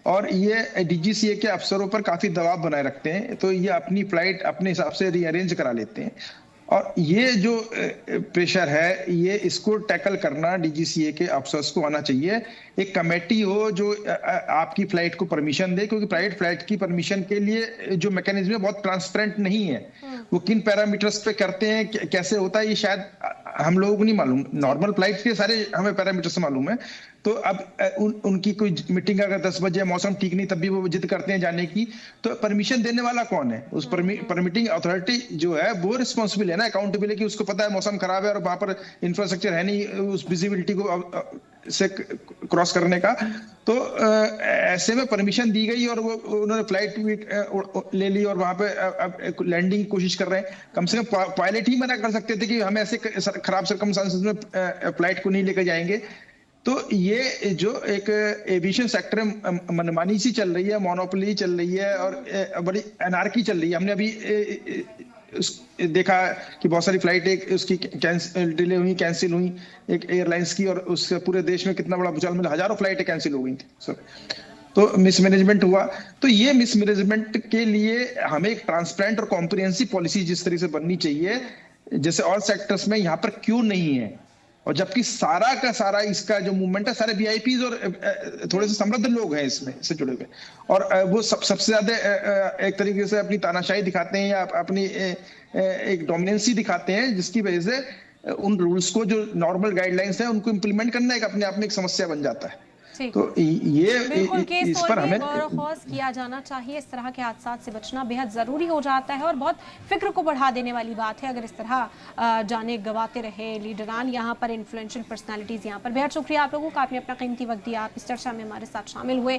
Speaker 4: और ये डीजीसीए के अफसरों पर काफी दबाव बनाए रखते हैं, तो ये अपनी फ्लाइट अपने हिसाब से रीअरेंज करा लेते हैं। और ये जो प्रेशर है, ये इसको टैकल करना डीजीसीए के अफसर्स को आना चाहिए। एक कमेटी हो जो आपकी फ्लाइट को परमिशन दे, क्योंकि प्राइवेट फ्लाइट की परमिशन के लिए जो मैकेनिज्म है बहुत ट्रांसपेरेंट नहीं है। वो किन पैरामीटर्स पे करते हैं, कैसे होता है, ये शायद हम लोगों को नहीं मालूम। नॉर्मल फ्लाइट के सारे हमें पैरामीटर्स मालूम है। तो अब उनकी कोई मीटिंग अगर 10 बजे मौसम ठीक नहीं तब भी वो जिद करते हैं जाने की, तो परमिशन देने वाला कौन है? उस परमिटिंग अथॉरिटी जो है वो रिस्पॉन्सिबल है ना, अकाउंटेबल है, कि उसको पता है मौसम खराब है और वहां पर इंफ्रास्ट्रक्चर है नहीं उस विजिबिलिटी को से क्रॉस करने का। तो ऐसे में परमिशन दी गई और वो उन्होंने फ्लाइट भी ले ली और वहां पे लैंडिंग की कोशिश कर रहे हैं। कम से कम पायलट ही मना कर सकते थे कि हम ऐसे खराब सर्कमस्टांसेस में फ्लाइट को नहीं लेकर जाएंगे। तो ये जो एक एविएशन सेक्टर में मनमानी सी चल रही है, मोनोपोली चल रही है और बड़ी एनार्की चल रही है। हमने अभी देखा कि बहुत सारी फ्लाइट एक उसकी डिले हुई, कैंसिल हुई एक एयरलाइंस की, और उससे पूरे देश में कितना बड़ा भूचाल मिला, हजारों फ्लाइटें कैंसिल हो गई थी। तो मिसमैनेजमेंट हुआ। तो ये मिसमैनेजमेंट के लिए हमें एक ट्रांसपेरेंट और कॉम्प्रिहेंसिव पॉलिसी जिस तरह से बननी चाहिए, जैसे और सेक्टर्स में यहाँ पर क्यों नहीं है। और जबकि सारा का सारा इसका जो मूवमेंट है, सारे वीआईपीज और थोड़े से समृद्ध लोग हैं इसमें से जुड़े हुए, और वो सबसे ज्यादा एक तरीके से अपनी तानाशाही दिखाते हैं या अपनी एक डोमिनेंसी दिखाते हैं, जिसकी वजह से उन रूल्स को, जो नॉर्मल गाइडलाइंस है, उनको इम्प्लीमेंट करना एक अपने आप में एक समस्या बन जाता है। तो ये इस पर हमें
Speaker 1: गौर किया जाना चाहिए। इस तरह के हादसा से बचना बेहद जरूरी हो जाता है और बहुत फिक्र को बढ़ा देने वाली बात है अगर इस तरह जाने गवाते रहे लीडरान, यहाँ पर इन्फ्लुएंशियल पर्सनालिटीज। यहाँ पर बेहद शुक्रिया आप लोगों का, आपने अपना कीमती वक्त दिया, आप इस चर्चा में हमारे साथ शामिल हुए।